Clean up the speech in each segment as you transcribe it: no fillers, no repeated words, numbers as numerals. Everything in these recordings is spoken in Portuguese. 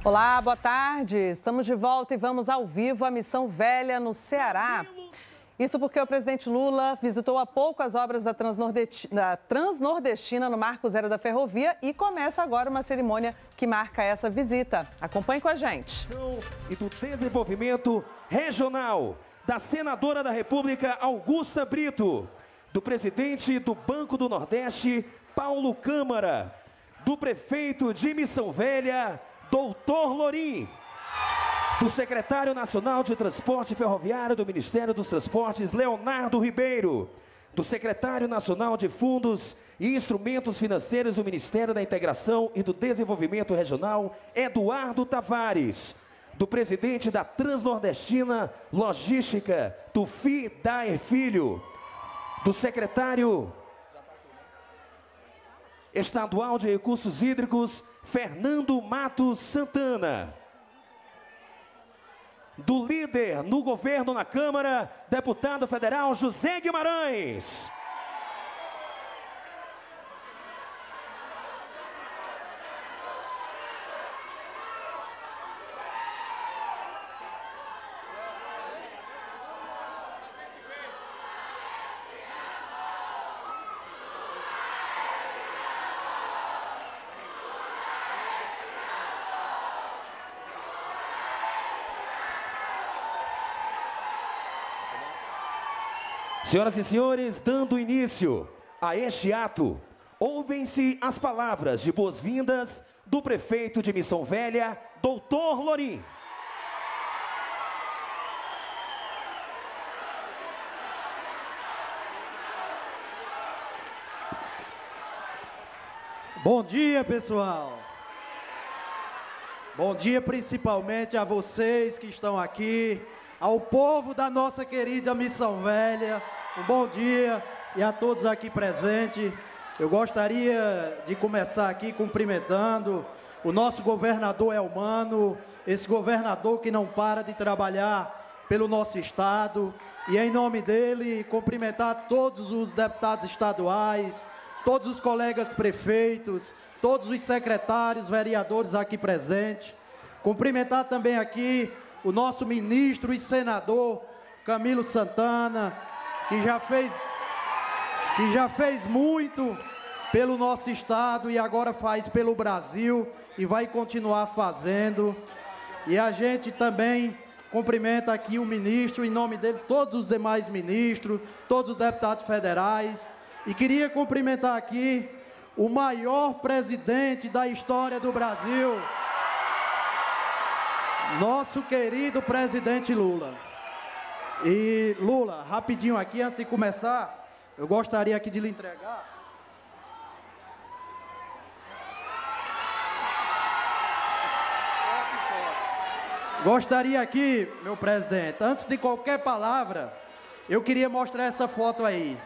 Olá, boa tarde. Estamos de volta e vamos ao vivo à Missão Velha, no Ceará. Isso porque o presidente Lula visitou há pouco as obras da Transnordestina no Marco Zero da Ferrovia e começa agora uma cerimônia que marca essa visita. Acompanhe com a gente. E do desenvolvimento regional da senadora da República, Augusta Brito, do presidente do Banco do Nordeste, Paulo Câmara, do prefeito de Missão Velha, Doutor Lorim, do secretário nacional de Transporte Ferroviário do Ministério dos Transportes, Leonardo Ribeiro, do secretário nacional de Fundos e Instrumentos Financeiros do Ministério da Integração e do Desenvolvimento Regional, Eduardo Tavares, do presidente da Transnordestina Logística, Tufi Daer Filho, do secretário estadual de Recursos Hídricos, Fernando Matos Santana, do líder no governo na Câmara, deputado federal José Guimarães. Senhoras e senhores, dando início a este ato, ouvem-se as palavras de boas-vindas do prefeito de Missão Velha, Doutor Lorim. Bom dia, pessoal. Bom dia principalmente a vocês que estão aqui, ao povo da nossa querida Missão Velha. Um bom dia e a todos aqui presentes. Eu gostaria de começar aqui cumprimentando o nosso governador Elmano, esse governador que não para de trabalhar pelo nosso estado. E em nome dele, cumprimentar todos os deputados estaduais, todos os colegas prefeitos, todos os secretários, vereadores aqui presentes. Cumprimentar também aqui o nosso ministro e senador Camilo Santana, que já fez muito pelo nosso estado e agora faz pelo Brasil e vai continuar fazendo. E a gente também cumprimenta aqui o ministro, em nome dele, todos os demais ministros, todos os deputados federais. E queria cumprimentar aqui o maior presidente da história do Brasil, nosso querido presidente Lula. E Lula, rapidinho aqui, antes de começar, eu gostaria aqui de lhe entregar. Gostaria aqui, meu presidente, antes de qualquer palavra, eu queria mostrar essa foto aí.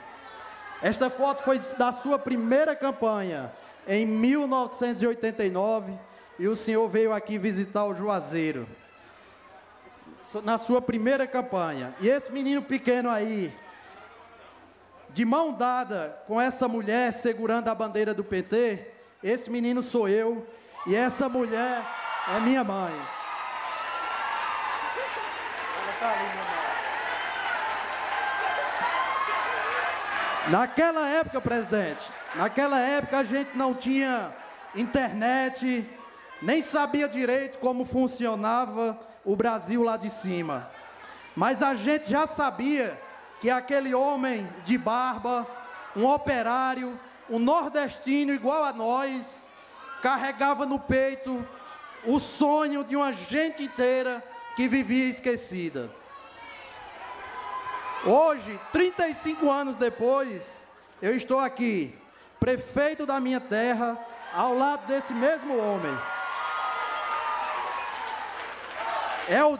Esta foto foi da sua primeira campanha, em 1989, e o senhor veio aqui visitar o Juazeiro, na sua primeira campanha. E esse menino pequeno aí, de mão dada com essa mulher segurando a bandeira do PT, esse menino sou eu, e essa mulher é minha mãe. Ela tá ali, minha mãe. Naquela época, presidente, naquela época a gente não tinha internet, nem sabia direito como funcionava o Brasil lá de cima. Mas a gente já sabia que aquele homem de barba, um operário, um nordestino igual a nós, carregava no peito o sonho de uma gente inteira que vivia esquecida. Hoje, 35 anos depois, eu estou aqui, prefeito da minha terra, ao lado desse mesmo homem. É o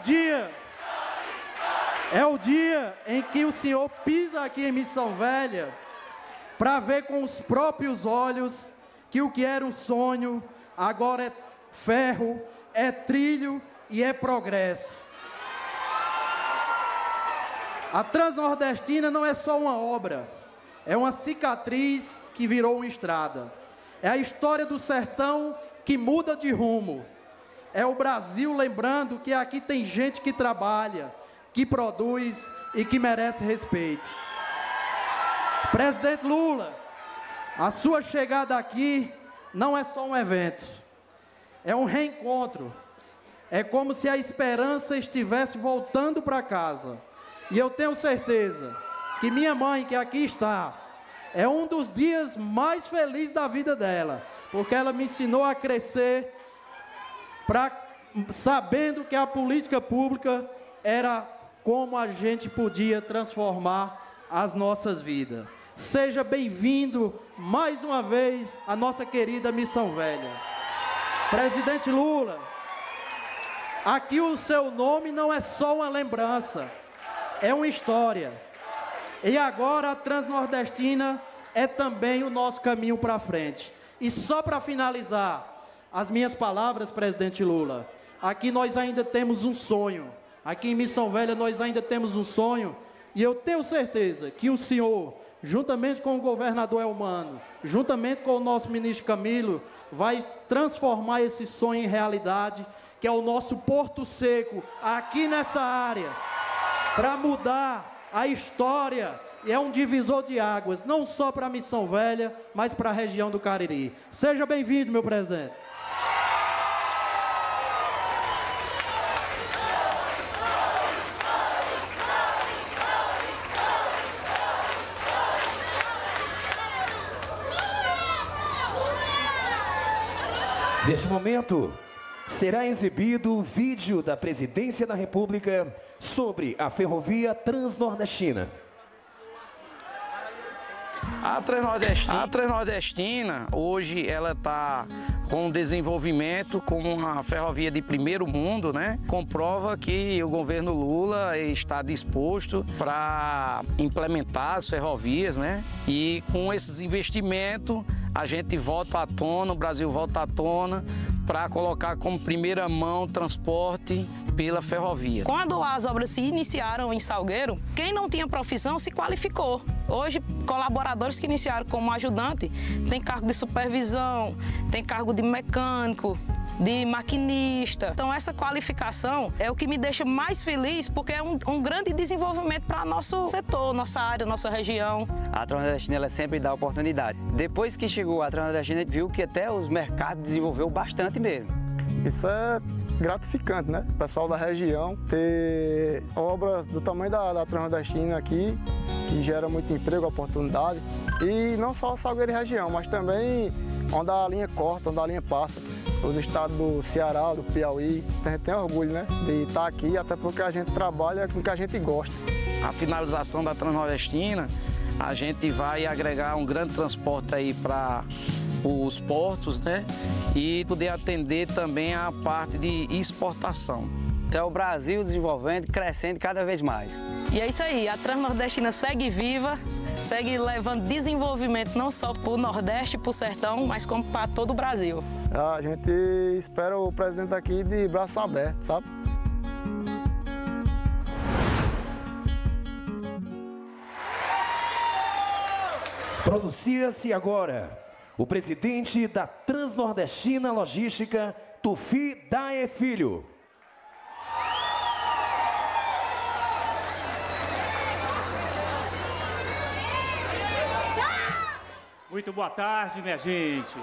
dia em que o senhor pisa aqui em Missão Velha para ver com os próprios olhos que o que era um sonho agora é ferro, é trilho e é progresso. A Transnordestina não é só uma obra, é uma cicatriz que virou uma estrada. É a história do sertão que muda de rumo. é o Brasil lembrando que aqui tem gente que trabalha, que produz e que merece respeito. Presidente Lula, a sua chegada aqui não é só um evento, é um reencontro. É como se a esperança estivesse voltando para casa. E eu tenho certeza que minha mãe, que aqui está, é um dos dias mais felizes da vida dela, porque ela me ensinou a crescer sabendo que a política pública era como a gente podia transformar as nossas vidas. Seja bem-vindo mais uma vez à nossa querida Missão Velha. Presidente Lula, aqui o seu nome não é só uma lembrança, é uma história. E agora a Transnordestina é também o nosso caminho para frente. E só para finalizar as minhas palavras, presidente Lula, aqui nós ainda temos um sonho. Aqui em Missão Velha nós ainda temos um sonho. E eu tenho certeza que o senhor, juntamente com o governador Elmano, juntamente com o nosso ministro Camilo, vai transformar esse sonho em realidade, que é o nosso Porto Seco, aqui nessa área, para mudar a história. E é um divisor de águas, não só para a Missão Velha, mas para a região do Cariri. Seja bem-vindo, meu presidente. Neste momento, será exibido o vídeo da Presidência da República sobre a ferrovia Transnordestina. A Transnordestina, hoje, ela está com desenvolvimento com uma ferrovia de primeiro mundo, né? Comprova que o governo Lula está disposto para implementar as ferrovias, né? E com esses investimentos, a gente volta à tona, o Brasil volta à tona para colocar como primeira mão o transporte pela ferrovia. Quando as obras se iniciaram em Salgueiro, quem não tinha profissão se qualificou. Hoje, colaboradores que iniciaram como ajudante têm cargo de supervisão, tem cargo de mecânico, de maquinista. Então, essa qualificação é o que me deixa mais feliz, porque é um grande desenvolvimento para nosso setor, nossa área, nossa região. A Transnordestina, ela sempre dá oportunidade. Depois que chegou a Transnordestina, a gente viu que até os mercados desenvolveu bastante mesmo. Isso é gratificante, né? O pessoal da região ter obras do tamanho da Transnordestina aqui, que gera muito emprego, oportunidade. E não só Salgueiro e região, mas também onde a linha corta, onde a linha passa. Os estados do Ceará, do Piauí, a gente tem orgulho, né, de estar aqui, até porque a gente trabalha com o que a gente gosta. A finalização da Transnordestina, a gente vai agregar um grande transporte aí para os portos, né, e poder atender também a parte de exportação. É o Brasil desenvolvendo, crescendo cada vez mais. E é isso aí, a Transnordestina segue viva, segue levando desenvolvimento não só para o Nordeste, para o Sertão, mas como para todo o Brasil. A gente espera o presidente aqui de braços abertos, sabe? Pronuncia-se agora o presidente da Transnordestina Logística, Tufi Dae Filho. Muito boa tarde, minha gente.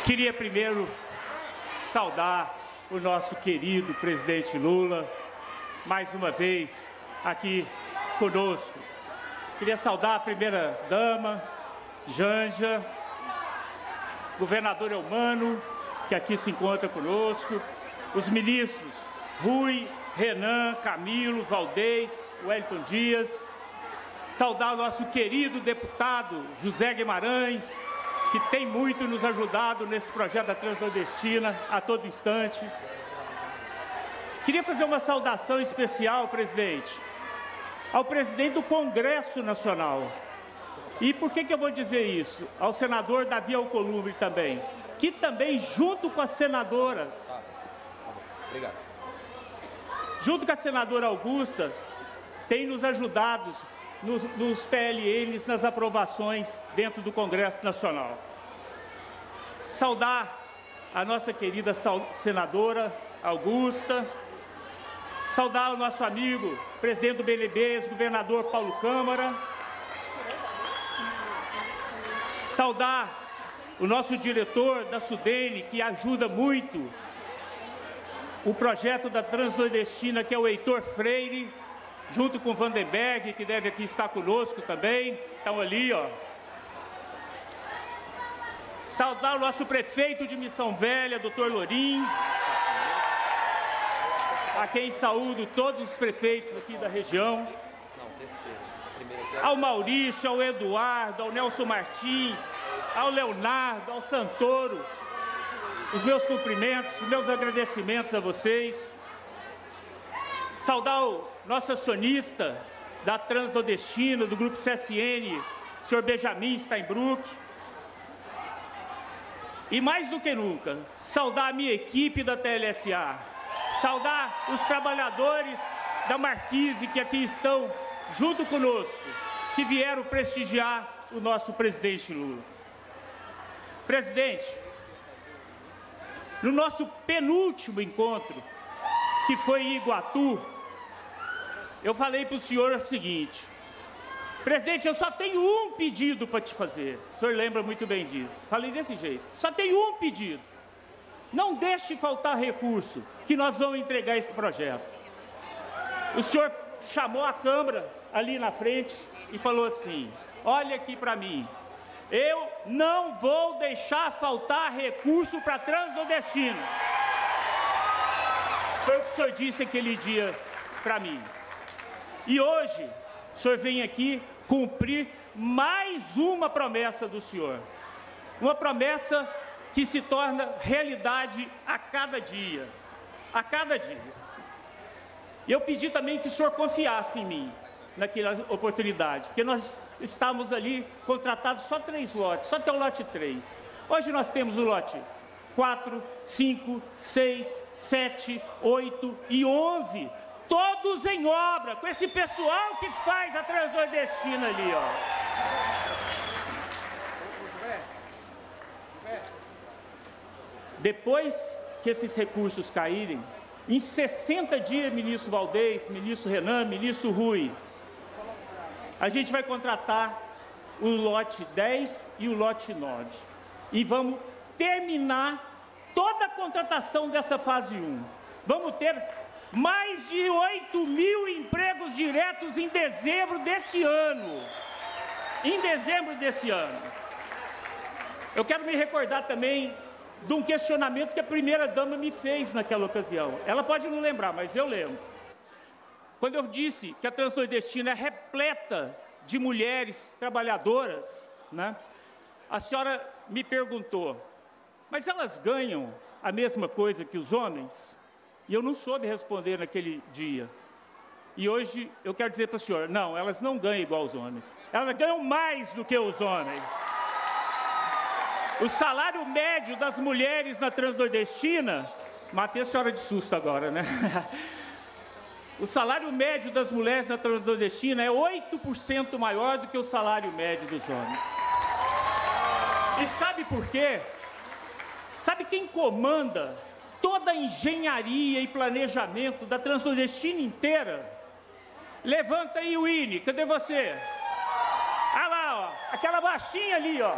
Queria primeiro saudar o nosso querido presidente Lula, mais uma vez aqui conosco. Queria saudar a primeira-dama, Janja, governador Elmano, que aqui se encontra conosco, os ministros Rui, Renan, Camilo, Valdez, Wellington Dias, saudar o nosso querido deputado José Guimarães, que tem muito nos ajudado nesse projeto da Transnordestina a todo instante. Queria fazer uma saudação especial, presidente, ao presidente do Congresso Nacional. E por que eu vou dizer isso? Ao senador Davi Alcolumbre também, que também, junto com a senadora junto com a senadora Augusta, tem nos ajudado nos PLNs, nas aprovações dentro do Congresso Nacional. Saudar a nossa querida senadora Augusta, saudar o nosso amigo, presidente do BNB, governador Paulo Câmara, saudar o nosso diretor da Sudene, que ajuda muito o projeto da Transnordestina, que é o Heitor Freire, junto com o Vandenberg, que deve aqui estar conosco também, estão ali, ó. Saudar o nosso prefeito de Missão Velha, doutor Lorim, a quem saúdo todos os prefeitos aqui da região, ao Maurício, ao Eduardo, ao Nelson Martins, ao Leonardo, ao Santoro, os meus cumprimentos, os meus agradecimentos a vocês. Saudar o nosso acionista da Transnordestina, do Grupo CSN, o senhor Benjamin Steinbrück. E mais do que nunca, saudar a minha equipe da TLSA, saudar os trabalhadores da Marquise que aqui estão junto conosco, que vieram prestigiar o nosso presidente Lula. Presidente, no nosso penúltimo encontro, que foi em Iguatu, eu falei para o senhor o seguinte: presidente, eu só tenho um pedido para te fazer. O senhor lembra muito bem disso. Falei desse jeito. Só tenho um pedido. Não deixe faltar recurso, que nós vamos entregar esse projeto. O senhor chamou a Câmara ali na frente e falou assim: olha aqui para mim, eu não vou deixar faltar recurso para a Transnordestina. Foi o que o senhor disse aquele dia para mim. E hoje, o senhor vem aqui cumprir mais uma promessa do senhor. Uma promessa que se torna realidade a cada dia. A cada dia. E eu pedi também que o senhor confiasse em mim naquela oportunidade, porque nós estávamos ali contratados só 3 lotes, só até o lote 3. Hoje nós temos o lote 4, 5, 6, 7, 8 e 11, todos em obra, com esse pessoal que faz a Transnordestina ali, ó. Depois que esses recursos caírem, em 60 dias, ministro Valdez, ministro Renan, ministro Rui, a gente vai contratar o lote 10 e o lote 9. E vamos terminar toda a contratação dessa fase 1. Vamos ter mais de 8.000 empregos diretos em dezembro desse ano. Em dezembro desse ano. Eu quero me recordar também de um questionamento que a primeira-dama me fez naquela ocasião. Ela pode não lembrar, mas eu lembro. Quando eu disse que a Transnordestina é repleta de mulheres trabalhadoras, né? A senhora me perguntou, mas elas ganham a mesma coisa que os homens? E eu não soube responder naquele dia. E hoje eu quero dizer para o senhor, não, elas não ganham igual os homens. Elas ganham mais do que os homens. O salário médio das mulheres na Transnordestina, matei a senhora de susto agora, né? O salário médio das mulheres na Transnordestina é 8% maior do que o salário médio dos homens. E sabe por quê? Sabe quem comanda toda a engenharia e planejamento da Transnordestina inteira? Levanta aí, Winnie, cadê você? Ah lá, ó, aquela baixinha ali, ó.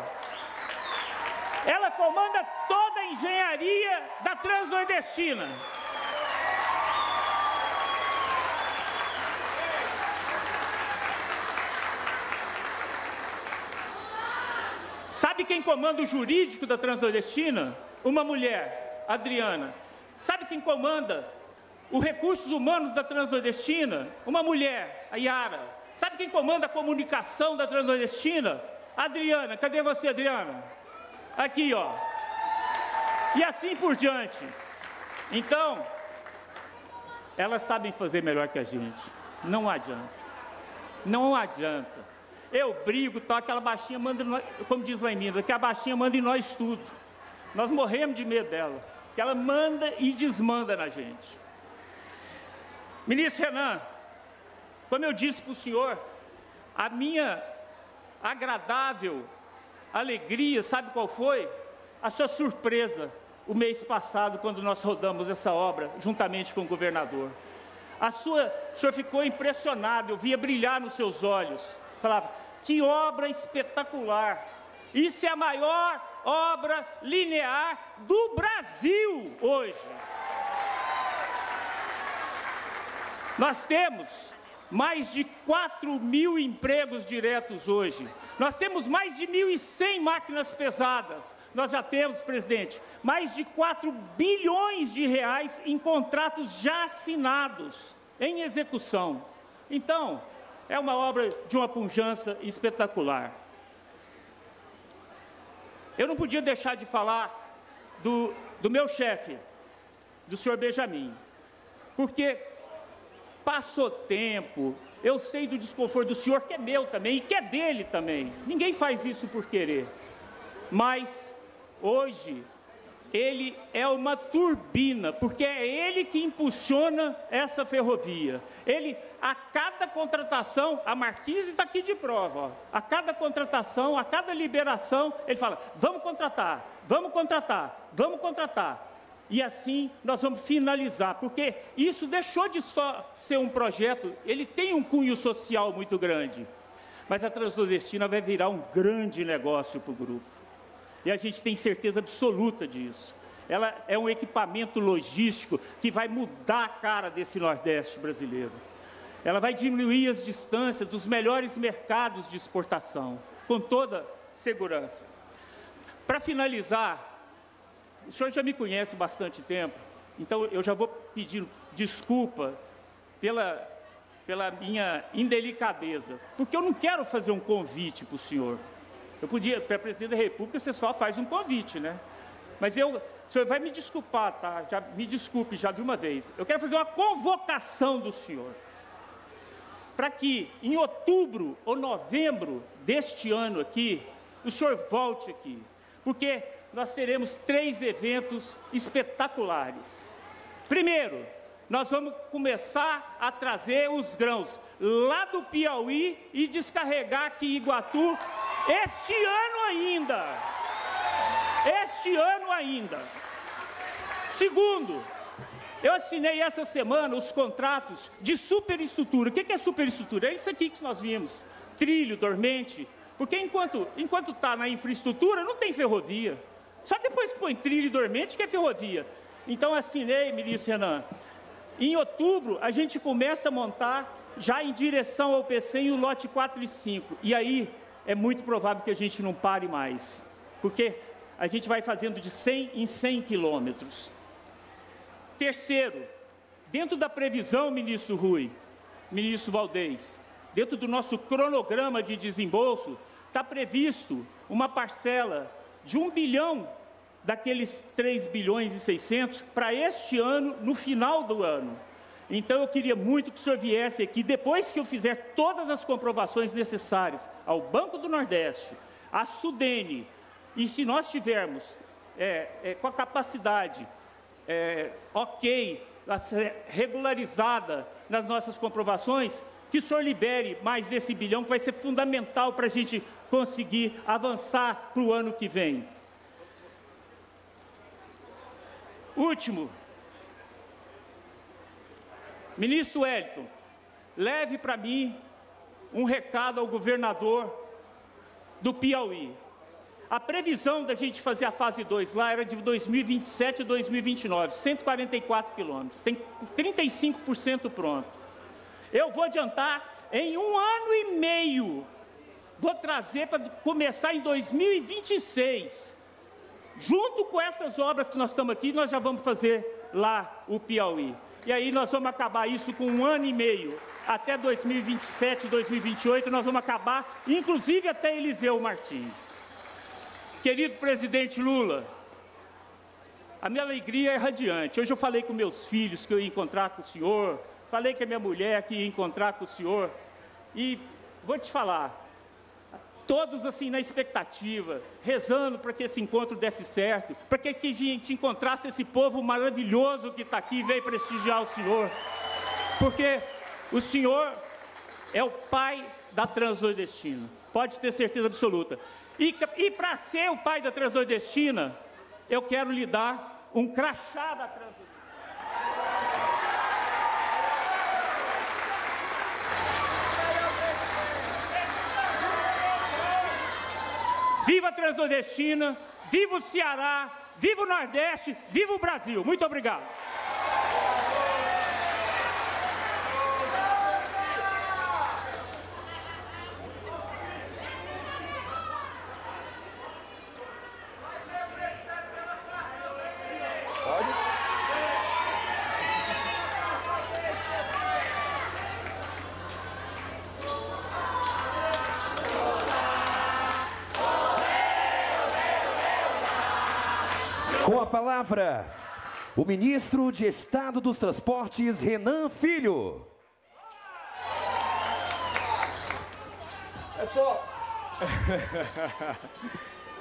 Ela comanda toda a engenharia da Transnordestina. Sabe quem comanda o jurídico da Transnordestina? Uma mulher, Adriana. Sabe quem comanda os recursos humanos da Transnordestina? Uma mulher, a Yara. Sabe quem comanda a comunicação da Transnordestina? Adriana. Cadê você, Adriana? Aqui, ó. E assim por diante. Então, elas sabem fazer melhor que a gente. Não adianta. Não adianta. Eu brigo, tal, aquela baixinha manda em nós, como diz lá em Minas, que a baixinha manda em nós tudo. Nós morremos de medo dela. Que ela manda e desmanda na gente. Ministro Renan, como eu disse para o senhor, a minha agradável alegria, sabe qual foi? A sua surpresa o mês passado, quando nós rodamos essa obra, juntamente com o governador. O senhor ficou impressionado, eu via brilhar nos seus olhos. Falava, que obra espetacular! Isso é a maior obra linear do Brasil hoje. Nós temos mais de 4.000 empregos diretos hoje. Nós temos mais de 1.100 máquinas pesadas. Nós já temos, presidente, mais de 4 bilhões de reais em contratos já assinados, em execução. Então, é uma obra de uma pujança espetacular. Eu não podia deixar de falar do meu chefe, do senhor Benjamin, porque passou tempo, eu sei do desconforto do senhor, que é meu também, e que é dele também. Ninguém faz isso por querer. Mas, hoje, ele é uma turbina, porque é ele que impulsiona essa ferrovia. Ele, a cada contratação, a Marquise está aqui de prova, ó, a cada contratação, a cada liberação, ele fala, vamos contratar, vamos contratar, vamos contratar. E assim nós vamos finalizar, porque isso deixou de só ser um projeto, ele tem um cunho social muito grande, mas a Transnordestina vai virar um grande negócio para o grupo. E a gente tem certeza absoluta disso. Ela é um equipamento logístico que vai mudar a cara desse Nordeste brasileiro. Ela vai diminuir as distâncias dos melhores mercados de exportação, com toda segurança. Para finalizar, o senhor já me conhece há bastante tempo, então eu já vou pedir desculpa pela minha indelicadeza, porque eu não quero fazer um convite para o senhor. Eu podia, para presidente da República, você só faz um convite, né? Mas o senhor vai me desculpar, tá? Já me desculpe já de uma vez. Eu quero fazer uma convocação do senhor, para que em outubro ou novembro deste ano aqui, o senhor volte aqui, porque nós teremos 3 eventos espetaculares. Primeiro, nós vamos começar a trazer os grãos lá do Piauí e descarregar aqui em Iguatu este ano ainda. Este ano ainda. Segundo, eu assinei essa semana os contratos de superestrutura. O que é superestrutura? É isso aqui que nós vimos, trilho, dormente, porque enquanto está na infraestrutura, não tem ferrovia. Só depois que põe trilho e dormente que é ferrovia. Então, assinei, ministro Renan. Em outubro, a gente começa a montar, já em direção ao PCM, o lote 4 e 5. E aí, é muito provável que a gente não pare mais. Porque a gente vai fazendo de 100 em 100 quilômetros. Terceiro, dentro da previsão, ministro Rui, ministro Valdez, dentro do nosso cronograma de desembolso, está previsto uma parcela de 1 bilhão daqueles 3 bilhões e 600 para este ano, no final do ano. Então, eu queria muito que o senhor viesse aqui, depois que eu fizer todas as comprovações necessárias ao Banco do Nordeste, à Sudene, e se nós tivermos com a capacidade regularizada nas nossas comprovações, que o senhor libere mais esse bilhão, que vai ser fundamental para a gente conseguir avançar para o ano que vem. Último, ministro Wellington, leve para mim um recado ao governador do Piauí. A previsão da gente fazer a fase 2 lá era de 2027 a 2029, 144 quilômetros, tem 35% pronto. Eu vou adiantar em 1 ano e meio, vou trazer para começar em 2026. Junto com essas obras que nós estamos aqui, nós já vamos fazer lá o Piauí. E aí nós vamos acabar isso com 1 ano e meio. Até 2027, 2028, nós vamos acabar, inclusive até Eliseu Martins. Querido presidente Lula, a minha alegria é radiante. Hoje eu falei com meus filhos que eu ia encontrar com o senhor, falei com a minha mulher que ia encontrar com o senhor, e vou te falar, todos assim na expectativa, rezando para que esse encontro desse certo, para que a gente encontrasse esse povo maravilhoso que está aqui e veio prestigiar o senhor. porque o senhor é o pai da Transnordestina. Pode ter certeza absoluta. E para ser o pai da Transnordestina, eu quero lhe dar um crachá da Transnordestina. Viva a Transnordestina, viva o Ceará, viva o Nordeste, viva o Brasil. Muito obrigado. Com a palavra, o ministro de Estado dos Transportes, Renan Filho.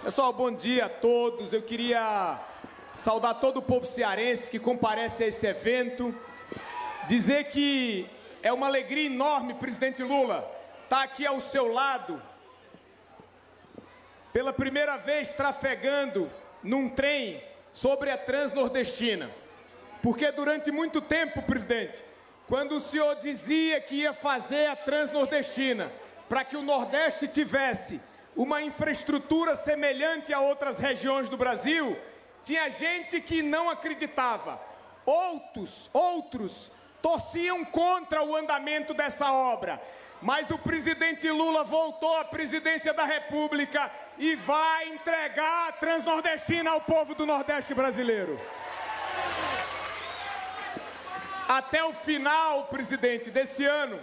Pessoal, bom dia a todos. Eu queria saudar todo o povo cearense que comparece a esse evento. Dizer que é uma alegria enorme, presidente Lula, estar aqui ao seu lado, pela primeira vez trafegando num trem sobre a Transnordestina. Porque durante muito tempo, presidente, quando o senhor dizia que ia fazer a Transnordestina para que o Nordeste tivesse uma infraestrutura semelhante a outras regiões do Brasil, tinha gente que não acreditava. Outros torciam contra o andamento dessa obra. Mas o presidente Lula voltou à presidência da República e vai entregar a Transnordestina ao povo do Nordeste brasileiro. Até o final, presidente, desse ano,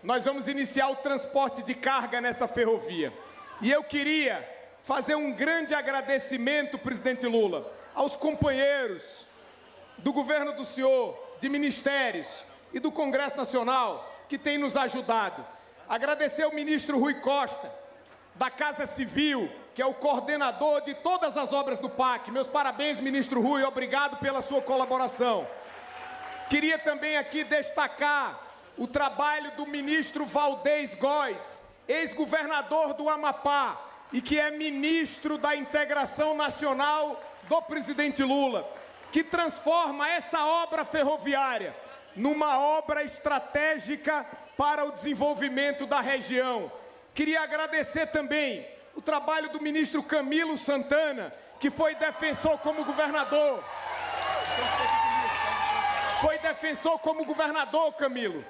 nós vamos iniciar o transporte de carga nessa ferrovia. E eu queria fazer um grande agradecimento, presidente Lula, aos companheiros do governo do senhor, de ministérios e do Congresso Nacional, que tem nos ajudado. Agradecer ao ministro Rui Costa, da Casa Civil, que é o coordenador de todas as obras do PAC. Meus parabéns, ministro Rui, obrigado pela sua colaboração. Queria também aqui destacar o trabalho do ministro Valdez Góes, ex-governador do Amapá, e que é ministro da Integração Nacional do presidente Lula, que transforma essa obra ferroviária numa obra estratégica para o desenvolvimento da região. Queria agradecer também o trabalho do ministro Camilo Santana, que foi defensor como governador. Camilo.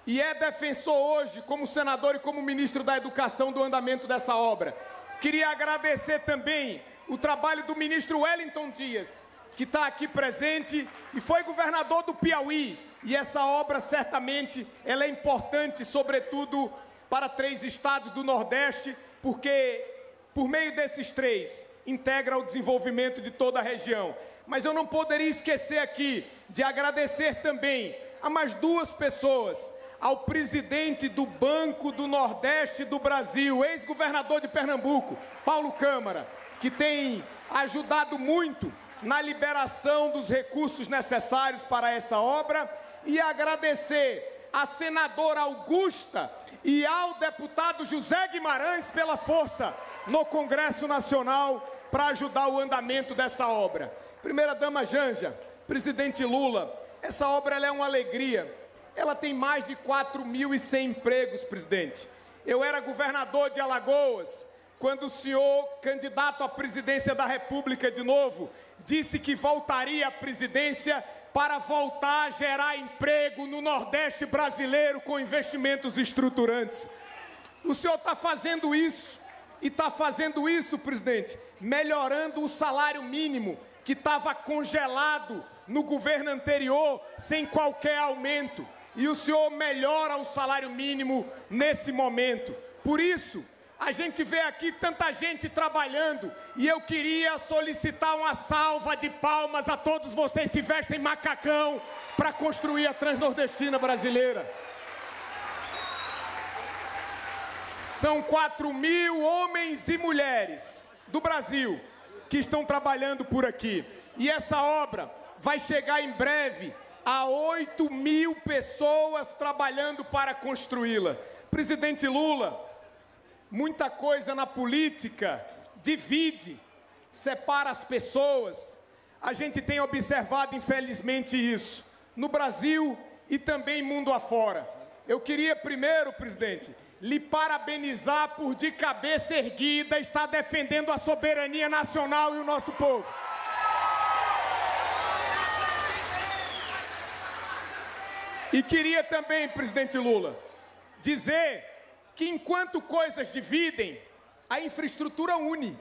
E é defensor hoje, como senador e como ministro da Educação, do andamento dessa obra. Queria agradecer também o trabalho do ministro Wellington Dias, que está aqui presente e foi governador do Piauí. E essa obra, certamente, ela é importante, sobretudo, para 3 estados do Nordeste, porque, por meio desses 3, integra o desenvolvimento de toda a região. Mas eu não poderia esquecer aqui de agradecer também a mais 2 pessoas, ao presidente do Banco do Nordeste do Brasil, ex-governador de Pernambuco, Paulo Câmara, que tem ajudado muito na liberação dos recursos necessários para essa obra, e agradecer à senadora Augusta e ao deputado José Guimarães pela força no Congresso Nacional para ajudar o andamento dessa obra. Primeira-dama Janja, presidente Lula, essa obra ela é uma alegria. Ela tem mais de 4.100 empregos, presidente. Eu era governador de Alagoas quando o senhor, candidato à presidência da República de novo, disse que voltaria à presidência para voltar a gerar emprego no Nordeste brasileiro com investimentos estruturantes. O senhor está fazendo isso, e está fazendo isso, presidente, melhorando o salário mínimo, que estava congelado no governo anterior, sem qualquer aumento. E o senhor melhora o salário mínimo nesse momento. Por isso, a gente vê aqui tanta gente trabalhando, e eu queria solicitar uma salva de palmas a todos vocês que vestem macacão para construir a Transnordestina brasileira. São 4.000 homens e mulheres do Brasil que estão trabalhando por aqui. E essa obra vai chegar em breve a 8.000 pessoas trabalhando para construí-la. Presidente Lula, muita coisa na política divide, separa as pessoas. A gente tem observado, infelizmente, isso no Brasil e também mundo afora. Eu queria primeiro, presidente, lhe parabenizar por, de cabeça erguida, estar defendendo a soberania nacional e o nosso povo. E queria também, presidente Lula, dizer que enquanto coisas dividem, a infraestrutura une,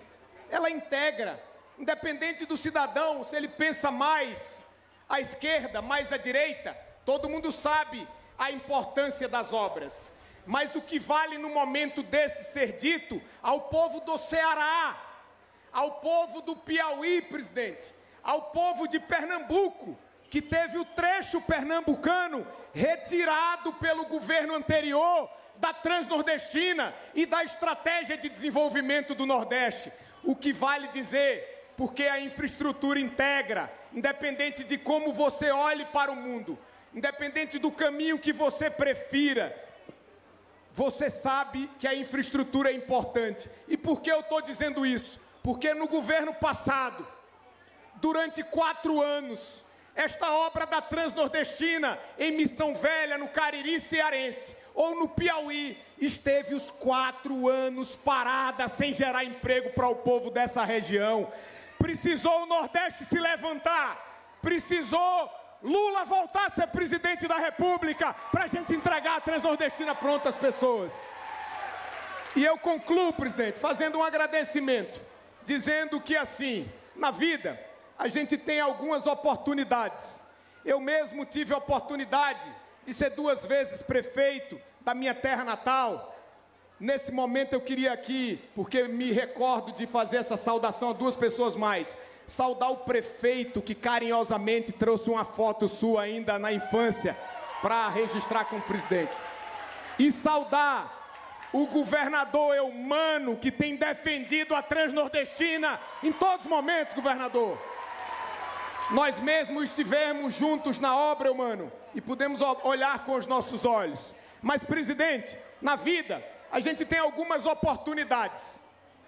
ela integra, independente do cidadão, se ele pensa mais à esquerda, mais à direita, todo mundo sabe a importância das obras. Mas o que vale no momento desse ser dito ao povo do Ceará, ao povo do Piauí, presidente, ao povo de Pernambuco, que teve o trecho pernambucano retirado pelo governo anterior da Transnordestina e da estratégia de desenvolvimento do Nordeste. O que vale dizer, porque a infraestrutura integra, independente de como você olhe para o mundo, independente do caminho que você prefira, você sabe que a infraestrutura é importante. E por que eu estou dizendo isso? Porque no governo passado, durante 4 anos, esta obra da Transnordestina, em Missão Velha, no Cariri cearense, ou no Piauí, esteve os 4 anos parada, sem gerar emprego para o povo dessa região. Precisou o Nordeste se levantar, precisou Lula voltar a ser presidente da República, para a gente entregar a Transnordestina pronta às pessoas. E eu concluo, presidente, fazendo um agradecimento, dizendo que assim, na vida, a gente tem algumas oportunidades. Eu mesmo tive a oportunidade de ser 2 vezes prefeito da minha terra natal. Nesse momento eu queria aqui, porque me recordo de fazer essa saudação a 2 pessoas mais, saudar o prefeito que carinhosamente trouxe uma foto sua ainda na infância para registrar com o presidente. E saudar o governador Eumano, que tem defendido a Transnordestina em todos os momentos, governador. Nós mesmos estivemos juntos na obra, Eumano, e pudemos olhar com os nossos olhos. Mas, presidente, na vida, a gente tem algumas oportunidades.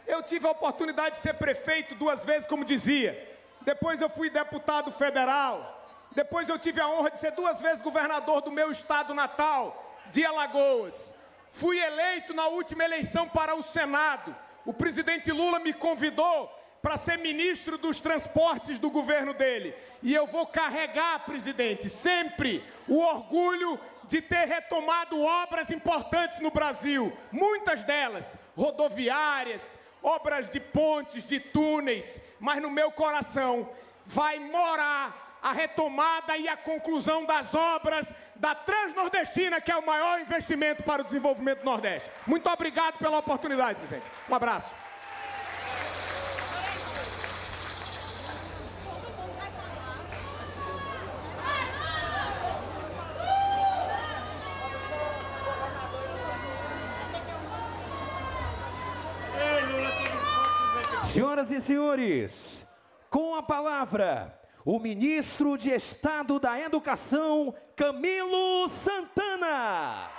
Eu tive a oportunidade de ser prefeito 2 vezes, como dizia. Depois eu fui deputado federal. Depois eu tive a honra de ser 2 vezes governador do meu estado natal, de Alagoas. Fui eleito na última eleição para o Senado. O presidente Lula me convidou para ser ministro dos transportes do governo dele. E eu vou carregar, presidente, sempre o orgulho de ter retomado obras importantes no Brasil. Muitas delas rodoviárias, obras de pontes, de túneis. Mas no meu coração vai morar a retomada e a conclusão das obras da Transnordestina, que é o maior investimento para o desenvolvimento do Nordeste. Muito obrigado pela oportunidade, presidente. Um abraço. Senhoras e senhores, com a palavra, o ministro de Estado da Educação, Camilo Santana.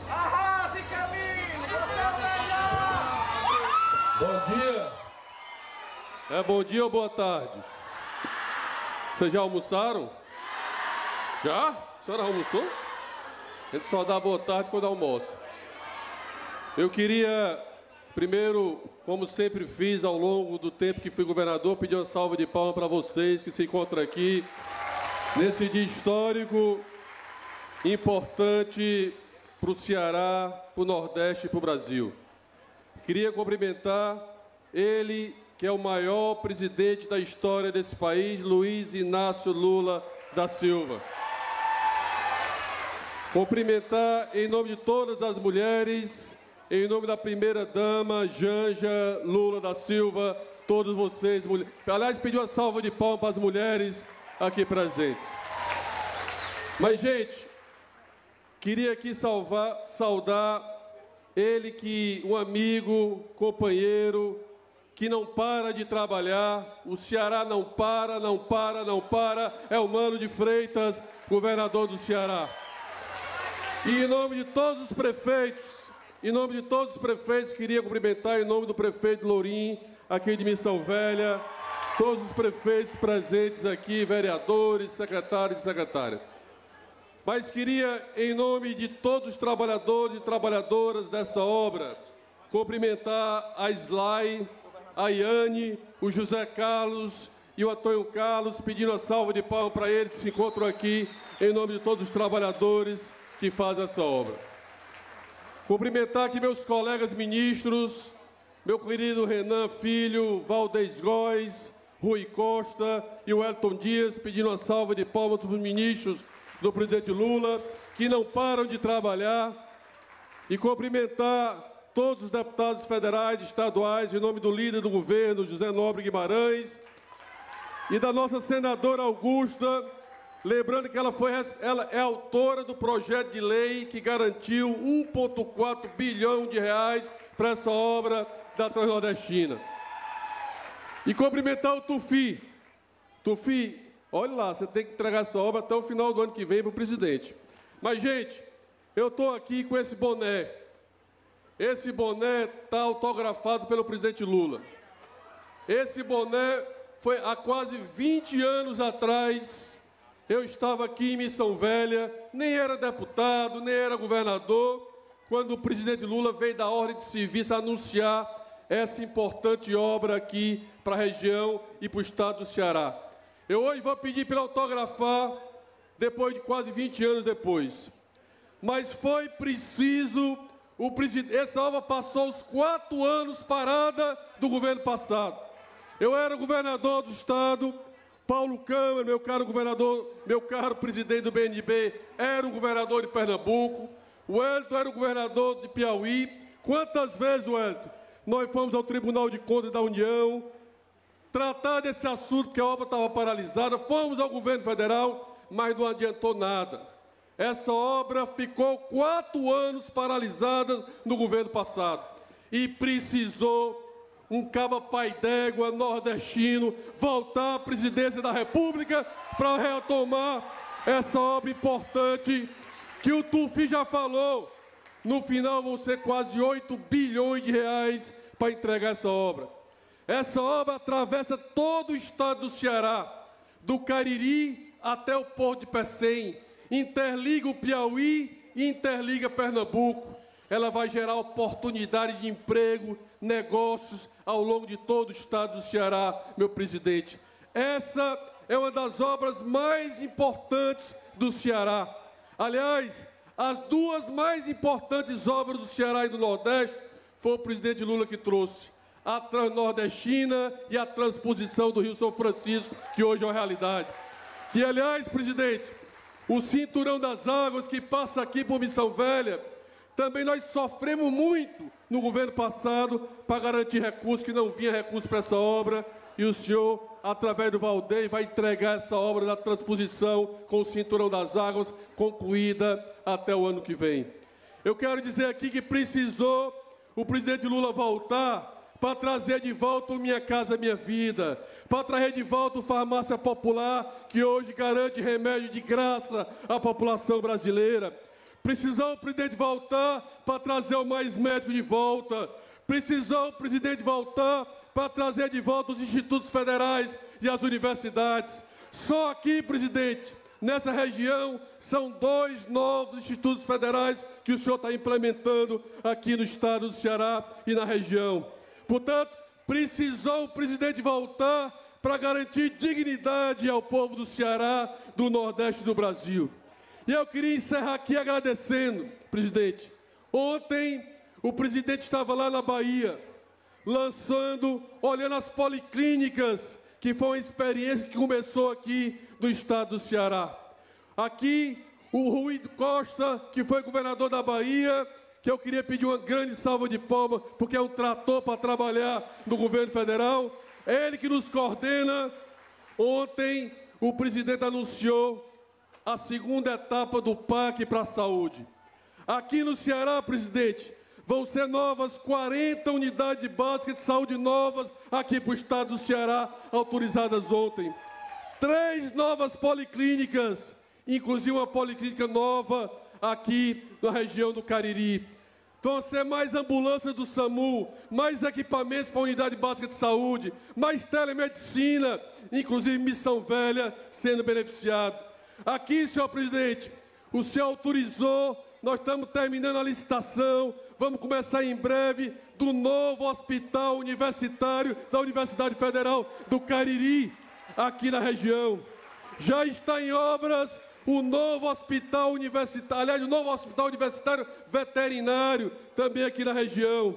Arrase, Camilo! Você é o melhor! Bom dia. Bom dia ou boa tarde? Vocês já almoçaram? Já? A senhora almoçou? A gente só dá boa tarde quando almoça. Eu queria, primeiro, como sempre fiz ao longo do tempo que fui governador, pedir uma salva de palmas para vocês que se encontram aqui nesse dia histórico, importante para o Ceará, para o Nordeste e para o Brasil. Queria cumprimentar ele, que é o maior presidente da história desse país, Luiz Inácio Lula da Silva. Cumprimentar em nome de todas as mulheres, em nome da primeira-dama, Janja Lula da Silva, todos vocês, mulheres. Aliás, pediu uma salva de palmas para as mulheres aqui presentes. Mas, gente, queria aqui saudar ele que, um amigo, companheiro, que não para de trabalhar, o Ceará não para, não para, não para, é o Mano de Freitas, governador do Ceará. E em nome de todos os prefeitos, queria cumprimentar em nome do prefeito Lourim, aqui de Missão Velha, todos os prefeitos presentes aqui, vereadores, secretários e secretárias. Mas queria, em nome de todos os trabalhadores e trabalhadoras desta obra, cumprimentar a Slay, a Iane, o José Carlos e o Antônio Carlos, pedindo a salva de palmas para eles que se encontram aqui, em nome de todos os trabalhadores que fazem essa obra. Cumprimentar aqui meus colegas ministros, meu querido Renan Filho, Valdez Góes, Rui Costa e o Wellington Dias, pedindo uma salva de palmas para os ministros do presidente Lula, que não param de trabalhar, e cumprimentar todos os deputados federais e estaduais, em nome do líder do governo, José Nobre Guimarães, e da nossa senadora Augusta, lembrando que ela é autora do projeto de lei que garantiu 1,4 bilhão de reais para essa obra da Transnordestina. E cumprimentar o Tufi. Tufi, olha lá, você tem que entregar essa obra até o final do ano que vem para o presidente. Mas, gente, eu estou aqui com esse boné. Esse boné está autografado pelo presidente Lula. Esse boné foi há quase 20 anos atrás. Eu estava aqui em Missão Velha, nem era deputado, nem era governador, quando o presidente Lula veio da ordem de serviço anunciar essa importante obra aqui para a região e para o estado do Ceará. Eu hoje vou pedir para ele autografar, depois de quase 20 anos depois. Mas foi preciso, essa obra passou os 4 anos parada do governo passado. Eu era governador do estado, Paulo Câmara, meu caro governador, meu caro presidente do BNB, era o governador de Pernambuco, o Wellington era o governador de Piauí. Quantas vezes, Wellington, nós fomos ao Tribunal de Contas da União tratar desse assunto, porque a obra estava paralisada, fomos ao governo federal, mas não adiantou nada. Essa obra ficou 4 anos paralisada no governo passado e precisou um caba pai d'égua nordestino voltar à presidência da República para retomar essa obra importante que o Tufi já falou. No final vão ser quase 8 bilhões de reais para entregar essa obra. Essa obra atravessa todo o estado do Ceará, do Cariri até o Porto de Pecém, interliga o Piauí e interliga Pernambuco. Ela vai gerar oportunidades de emprego, negócios ao longo de todo o estado do Ceará, meu presidente. Essa é uma das obras mais importantes do Ceará. Aliás, as 2 mais importantes obras do Ceará e do Nordeste foi o presidente Lula que trouxe. A Transnordestina e a transposição do Rio São Francisco, que hoje é uma realidade. E, aliás, presidente, o Cinturão das Águas, que passa aqui por Missão Velha, também nós sofremos muito no governo passado para garantir recursos, que não vinha recurso para essa obra, e o senhor, através do Valdez, vai entregar essa obra da transposição com o Cinturão das Águas, concluída até o ano que vem. Eu quero dizer aqui que precisou o presidente Lula voltar para trazer de volta o Minha Casa Minha Vida, para trazer de volta o Farmácia Popular, que hoje garante remédio de graça à população brasileira. Precisou o presidente voltar para trazer o Mais Médico de volta. Precisou o presidente voltar para trazer de volta os institutos federais e as universidades. Só aqui, presidente, nessa região, são 2 novos institutos federais que o senhor está implementando aqui no estado do Ceará e na região. Portanto, precisou o presidente voltar para garantir dignidade ao povo do Ceará, do Nordeste do Brasil. E eu queria encerrar aqui agradecendo, presidente. Ontem, o presidente estava lá na Bahia, olhando as policlínicas, que foi uma experiência que começou aqui no estado do Ceará. Aqui, o Rui Costa, que foi governador da Bahia, que eu queria pedir uma grande salva de palmas, porque é um trator para trabalhar no governo federal. É ele que nos coordena. Ontem, o presidente anunciou a 2ª etapa do PAC para a saúde. Aqui no Ceará, presidente, Vão ser novas 40 unidades básicas de saúde novas aqui para o estado do Ceará, autorizadas ontem. 3 novas policlínicas, inclusive uma policlínica nova aqui na região do Cariri. Vão ser mais ambulâncias do SAMU, mais equipamentos para a unidade básica de saúde, mais telemedicina, inclusive Missão Velha sendo beneficiado. Aqui, senhor presidente, o senhor autorizou, nós estamos terminando a licitação, vamos começar em breve, do novo hospital universitário da Universidade Federal do Cariri, aqui na região. Já está em obras o novo hospital universitário, aliás, o novo hospital universitário veterinário, também aqui na região.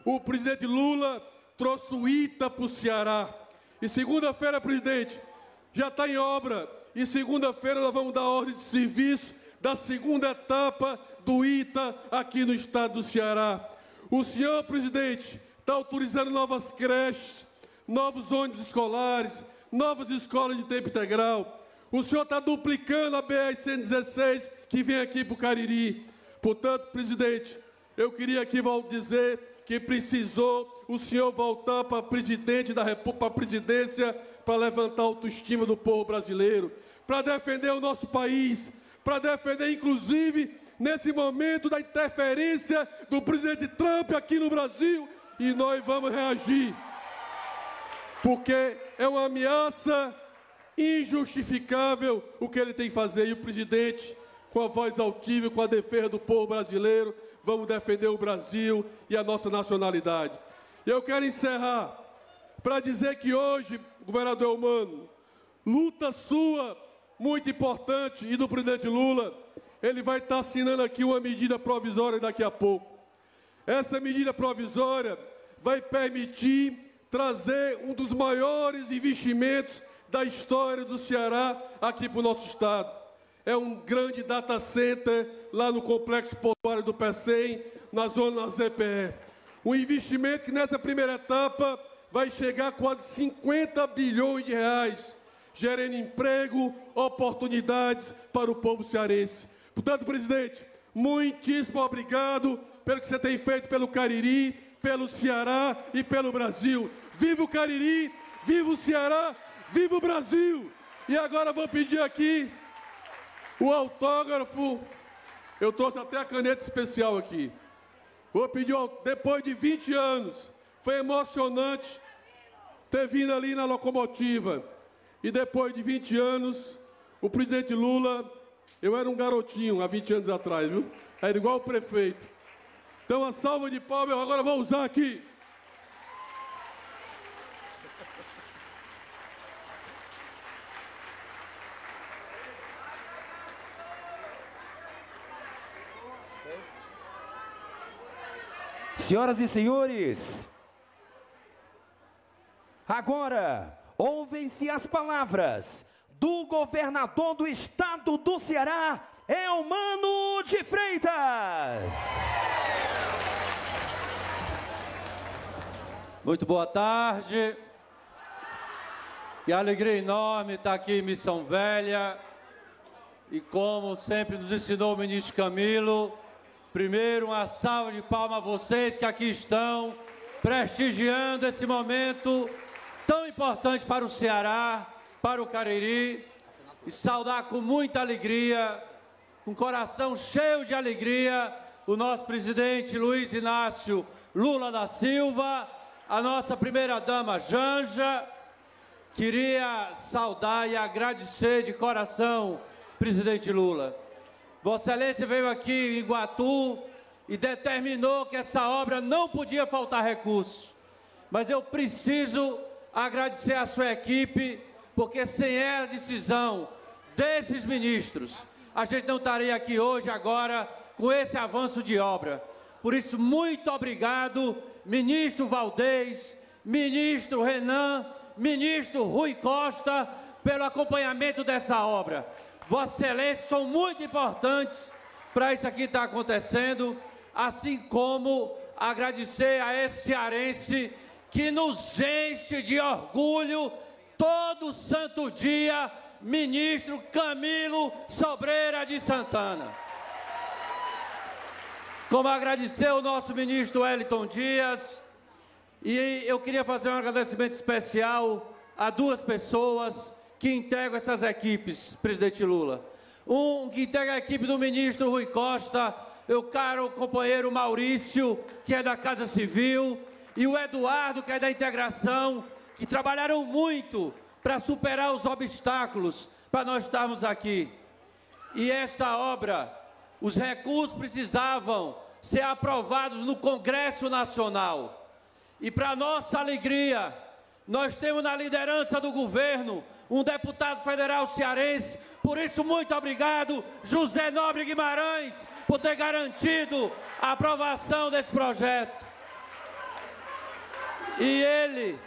O presidente Lula trouxe o ITA para o Ceará. E segunda-feira, presidente, já está em obra. E segunda-feira nós vamos dar ordem de serviço da segunda etapa do ITA aqui no estado do Ceará. O senhor, presidente, está autorizando novas creches, novos ônibus escolares, novas escolas de tempo integral. O senhor está duplicando a BR-116 que vem aqui para o Cariri. Portanto, presidente, eu queria aqui dizer que precisou o senhor voltar para presidente da República, para a presidência, para levantar a autoestima do povo brasileiro, para defender o nosso país, para defender, inclusive, nesse momento da interferência do presidente Trump aqui no Brasil, e nós vamos reagir, porque é uma ameaça injustificável o que ele tem que fazer. E o presidente, com a voz altiva, com a defesa do povo brasileiro, vamos defender o Brasil e a nossa nacionalidade. Eu quero encerrar para dizer que hoje, governador Eumano, luta sua, muito importante, e do presidente Lula, ele vai estar assinando aqui uma medida provisória daqui a pouco. Essa medida provisória vai permitir trazer um dos maiores investimentos da história do Ceará aqui para o nosso estado. É um grande data center lá no Complexo Portuário do Pecém, na zona da ZPE. Um investimento que nessa primeira etapa vai chegar a quase 50 bilhões de reais, gerando emprego, oportunidades para o povo cearense. Portanto, presidente, muitíssimo obrigado pelo que você tem feito pelo Cariri, pelo Ceará e pelo Brasil. Viva o Cariri, viva o Ceará, viva o Brasil! E agora vou pedir aqui o autógrafo. Eu trouxe até a caneta especial aqui. Vou pedir, depois de 20 anos, foi emocionante ter vindo ali na locomotiva. E depois de 20 anos, o presidente Lula, eu era um garotinho há 20 anos atrás, viu? Era igual o prefeito. Então, a salva de palmas eu agora vou usar aqui. Senhoras e senhores, agora ouvem-se as palavras do governador do estado do Ceará, Eumano de Freitas. Muito boa tarde. Que alegria enorme estar aqui em Missão Velha. E como sempre nos ensinou o ministro Camilo, primeiro, uma salva de palmas a vocês que aqui estão, prestigiando esse momento tão importante para o Ceará, para o Cariri, e saudar com muita alegria, com o coração cheio de alegria, o nosso presidente Luiz Inácio Lula da Silva, a nossa primeira-dama Janja. Queria saudar e agradecer de coração, presidente Lula. Vossa Excelência veio aqui em Iguatu e determinou que essa obra não podia faltar recursos. Mas eu preciso agradecer a sua equipe, porque sem a decisão desses ministros, a gente não estaria aqui hoje, agora, com esse avanço de obra. Por isso, muito obrigado, ministro Valdez, ministro Renan, ministro Rui Costa, pelo acompanhamento dessa obra. Vossa Excelência são muito importantes para isso aqui estar acontecendo, assim como agradecer a esse cearense que nos enche de orgulho todo santo dia, ministro Camilo Sobreira de Santana. como agradecer o nosso ministro Wellington Dias. E eu queria fazer um agradecimento especial a duas pessoas que integram essas equipes, presidente Lula. Um que integra a equipe do ministro Rui Costa, o caro companheiro Maurício, que é da Casa Civil, e o Eduardo, que é da Integração, que trabalharam muito para superar os obstáculos para nós estarmos aqui. E esta obra, os recursos precisavam ser aprovados no Congresso Nacional. E para nossa alegria, nós temos na liderança do governo um deputado federal cearense. Por isso, muito obrigado, José Nobre Guimarães, por ter garantido a aprovação desse projeto. E ele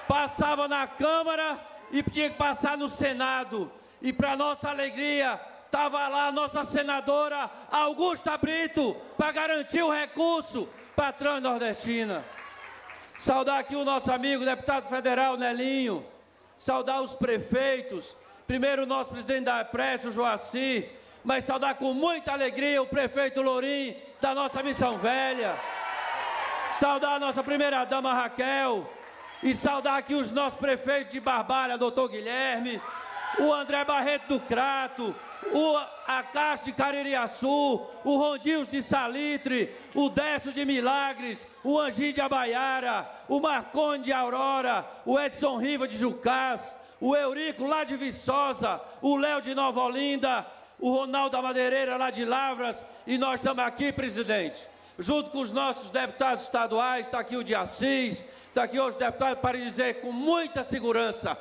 passava na Câmara e tinha que passar no Senado. E para nossa alegria, estava lá a nossa senadora Augusta Brito para garantir o recurso para a Transnordestina. Saudar aqui o nosso amigo, deputado federal Nelinho, saudar os prefeitos, primeiro o nosso presidente da Prece, o Joaci, mas saudar com muita alegria o prefeito Lourim, da nossa Missão Velha, saudar a nossa primeira-dama Raquel, e saudar aqui os nossos prefeitos de Barbalha, doutor Guilherme, o André Barreto do Crato, o Acácio de Caririaçu, o Rondils de Salitre, o Décio de Milagres, o Anjinho de Abaiara, o Marconi de Aurora, o Edson Riva de Jucás, o Eurico lá de Viçosa, o Léo de Nova Olinda, o Ronaldo da Madeireira lá de Lavras, e nós estamos aqui, presidente, junto com os nossos deputados estaduais, está aqui o de Assis, está aqui hoje o deputado para dizer com muita segurança: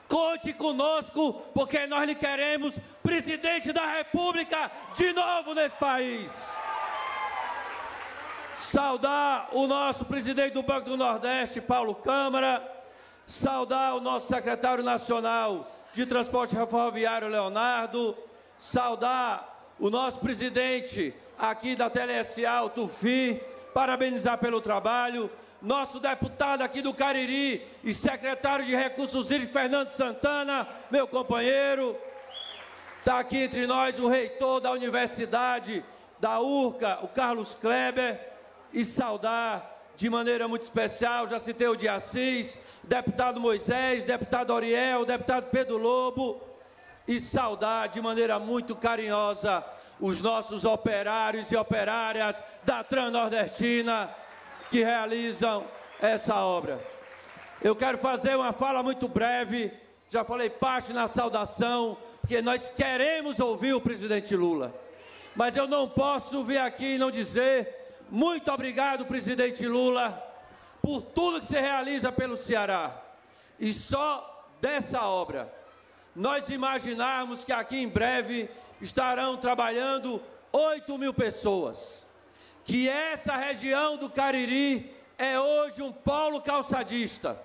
conte conosco, porque nós lhe queremos presidente da República de novo nesse país. Saudar o nosso presidente do Banco do Nordeste, Paulo Câmara, saudar o nosso secretário nacional de Transporte Ferroviário, Leonardo, saudar o nosso presidente aqui da TeleSA, o Tufi, parabenizar pelo trabalho, nosso deputado aqui do Cariri e secretário de Recursos Hídricos, Fernando Santana, meu companheiro. Está aqui entre nós o reitor da Universidade da URCA, o Carlos Kleber, e saudar de maneira muito especial, já citei o de Assis, deputado Moisés, deputado Oriel, deputado Pedro Lobo, e saudar de maneira muito carinhosa os nossos operários e operárias da Transnordestina que realizam essa obra. Eu quero fazer uma fala muito breve, já falei parte na saudação, porque nós queremos ouvir o presidente Lula. Mas eu não posso vir aqui e não dizer muito obrigado, presidente Lula, por tudo que se realiza pelo Ceará. E só dessa obra, nós imaginarmos que aqui em breve estarão trabalhando 8.000 pessoas. Que essa região do Cariri é hoje um polo calçadista.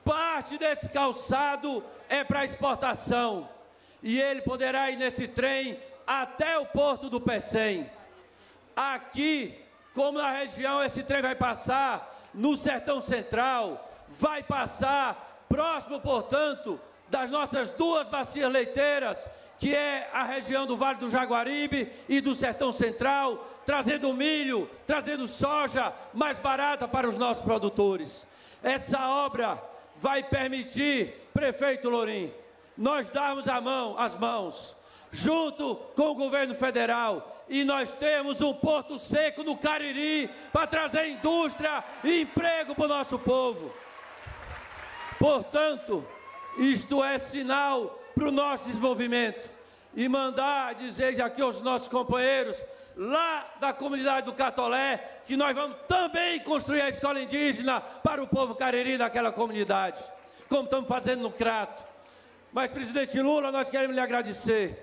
Parte desse calçado é para exportação. E ele poderá ir nesse trem até o porto do Pecém. Aqui, como na região, esse trem vai passar no Sertão Central, vai passar próximo, portanto, das nossas duas bacias leiteiras, que é a região do Vale do Jaguaribe e do Sertão Central, trazendo milho, trazendo soja mais barata para os nossos produtores. Essa obra vai permitir, prefeito Lourim, nós darmos as mãos, junto com o governo federal, e nós temos um porto seco no Cariri para trazer indústria e emprego para o nosso povo. Portanto, isto é sinal para o nosso desenvolvimento. E mandar dizer aqui aos nossos companheiros lá da comunidade do Catolé que nós vamos também construir a escola indígena para o povo cariri daquela comunidade, como estamos fazendo no Crato. Mas, presidente Lula, nós queremos lhe agradecer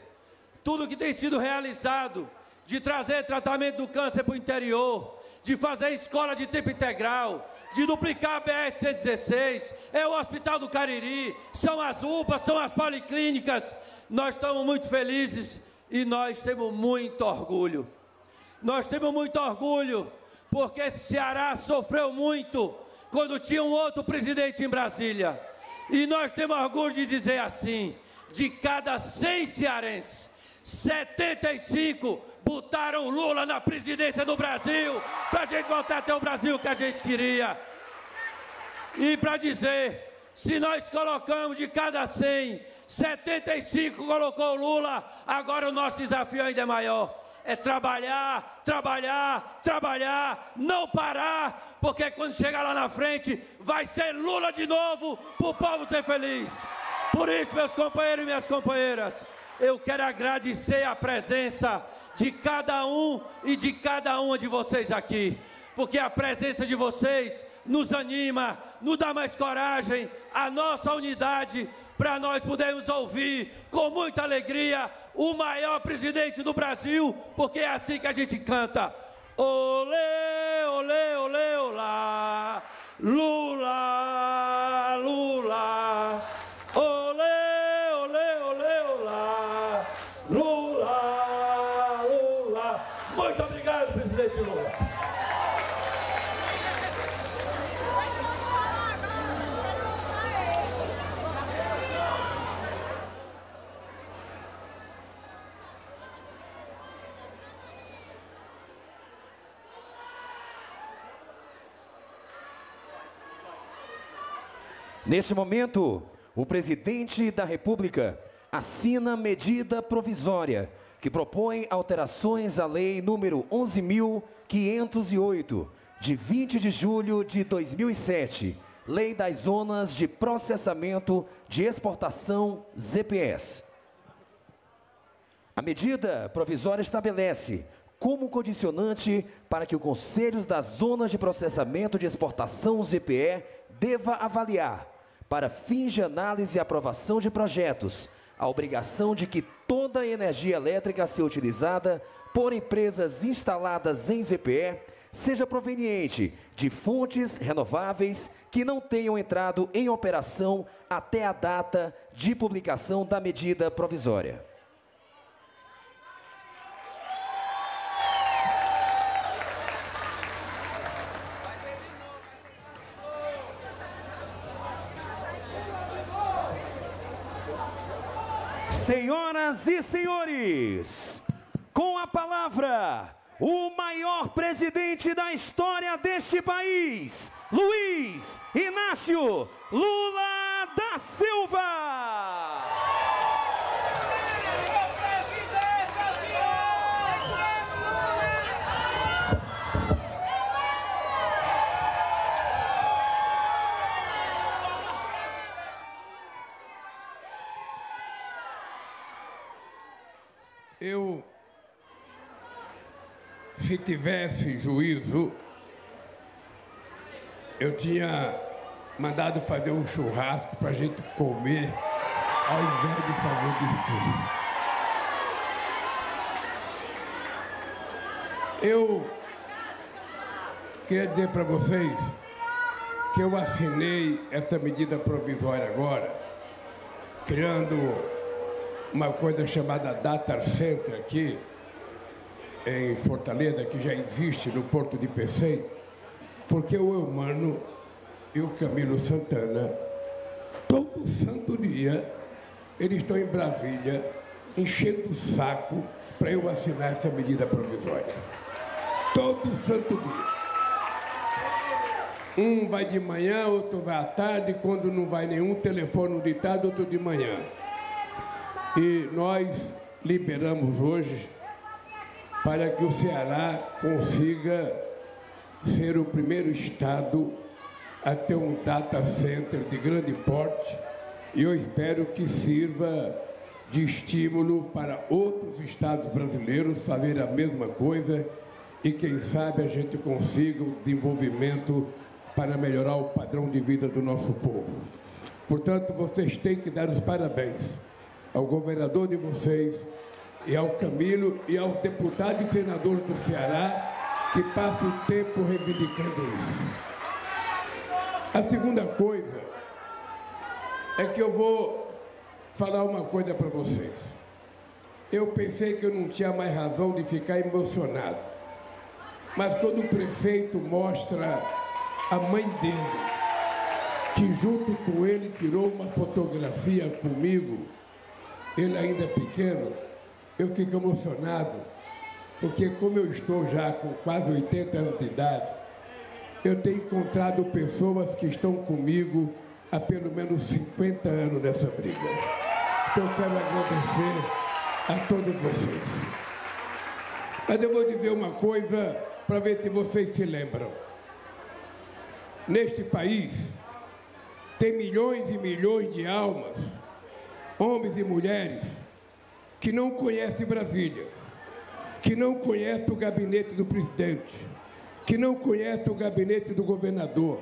tudo que tem sido realizado, de trazer tratamento do câncer para o interior, de fazer escola de tempo integral, de duplicar a BR-116, é o Hospital do Cariri, são as UPAs, são as policlínicas. Nós estamos muito felizes e nós temos muito orgulho. Nós temos muito orgulho, porque esse Ceará sofreu muito quando tinha um outro presidente em Brasília. E nós temos orgulho de dizer assim, de cada 100 cearenses, 75 botaram o Lula na presidência do Brasil, para a gente voltar a ter o Brasil que a gente queria. E para dizer, se nós colocamos de cada 100, 75 colocou o Lula, agora o nosso desafio ainda é maior. É trabalhar, trabalhar, trabalhar, não parar, porque quando chegar lá na frente, vai ser Lula de novo, para o povo ser feliz. Por isso, meus companheiros e minhas companheiras, eu quero agradecer a presença de cada um e de cada uma de vocês aqui, porque a presença de vocês nos anima, nos dá mais coragem, a nossa unidade, para nós podermos ouvir com muita alegria o maior presidente do Brasil, porque é assim que a gente canta. Olê, olê, olê, olá, Lula, Lula, olê, olê, olê, olá, Lula, Lula. Muito obrigado, presidente Lula. Neste momento, o presidente da República assina medida provisória que propõe alterações à Lei número 11.508, de 20 de julho de 2007, Lei das Zonas de Processamento de Exportação ZPS. A medida provisória estabelece como condicionante para que o Conselho das Zonas de Processamento de Exportação ZPE deva avaliar, para fins de análise e aprovação de projetos, a obrigação de que toda a energia elétrica a ser utilizada por empresas instaladas em ZPE seja proveniente de fontes renováveis que não tenham entrado em operação até a data de publicação da medida provisória. Senhoras e senhores, com a palavra, o maior presidente da história deste país, Luiz Inácio Lula da Silva. Eu, se tivesse juízo, eu tinha mandado fazer um churrasco para a gente comer, ao invés de fazer discurso. Eu queria dizer para vocês que eu assinei essa medida provisória agora, criando uma coisa chamada Data Center aqui, em Fortaleza, que já existe no Porto de Pecém, porque o Eumano e o Camilo Santana, todo santo dia, eles estão em Brasília, enchendo o saco para eu assinar essa medida provisória. Todo santo dia. Um vai de manhã, outro vai à tarde, quando não vai nenhum, telefone de tarde, outro de manhã. E nós liberamos hoje para que o Ceará consiga ser o primeiro estado a ter um data center de grande porte, e eu espero que sirva de estímulo para outros estados brasileiros fazerem a mesma coisa e, quem sabe, a gente consiga o desenvolvimento para melhorar o padrão de vida do nosso povo. Portanto, vocês têm que dar os parabéns ao governador de vocês, e ao Camilo, e aos deputados e senadores do Ceará, que passam o tempo reivindicando isso. A segunda coisa é que eu vou falar uma coisa para vocês. Eu pensei que eu não tinha mais razão de ficar emocionado, mas quando o prefeito mostra a mãe dele, que junto com ele tirou uma fotografia comigo, ele ainda pequeno, eu fico emocionado, porque como eu estou já com quase 80 anos de idade, eu tenho encontrado pessoas que estão comigo há pelo menos 50 anos nessa briga. Então eu quero agradecer a todos vocês. Mas eu vou dizer uma coisa para ver se vocês se lembram. Neste país, tem milhões e milhões de almas, homens e mulheres, que não conhecem Brasília, que não conhecem o gabinete do presidente, que não conhecem o gabinete do governador,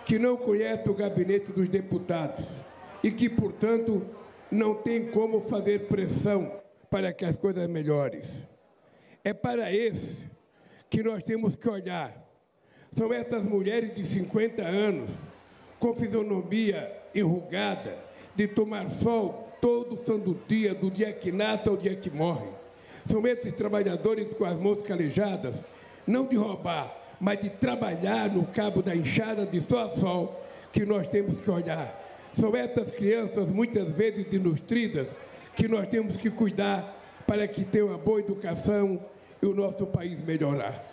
que não conhecem o gabinete dos deputados e que, portanto, não tem como fazer pressão para que as coisas melhorem. É para esse que nós temos que olhar. São essas mulheres de 50 anos, com fisionomia enrugada, de tomar sol todo santo dia, do dia que nasce ao dia que morre. São esses trabalhadores com as mãos calejadas, não de roubar, mas de trabalhar no cabo da enxada de sol a sol, que nós temos que olhar. São essas crianças, muitas vezes desnutridas, que nós temos que cuidar para que tenham uma boa educação e o nosso país melhorar.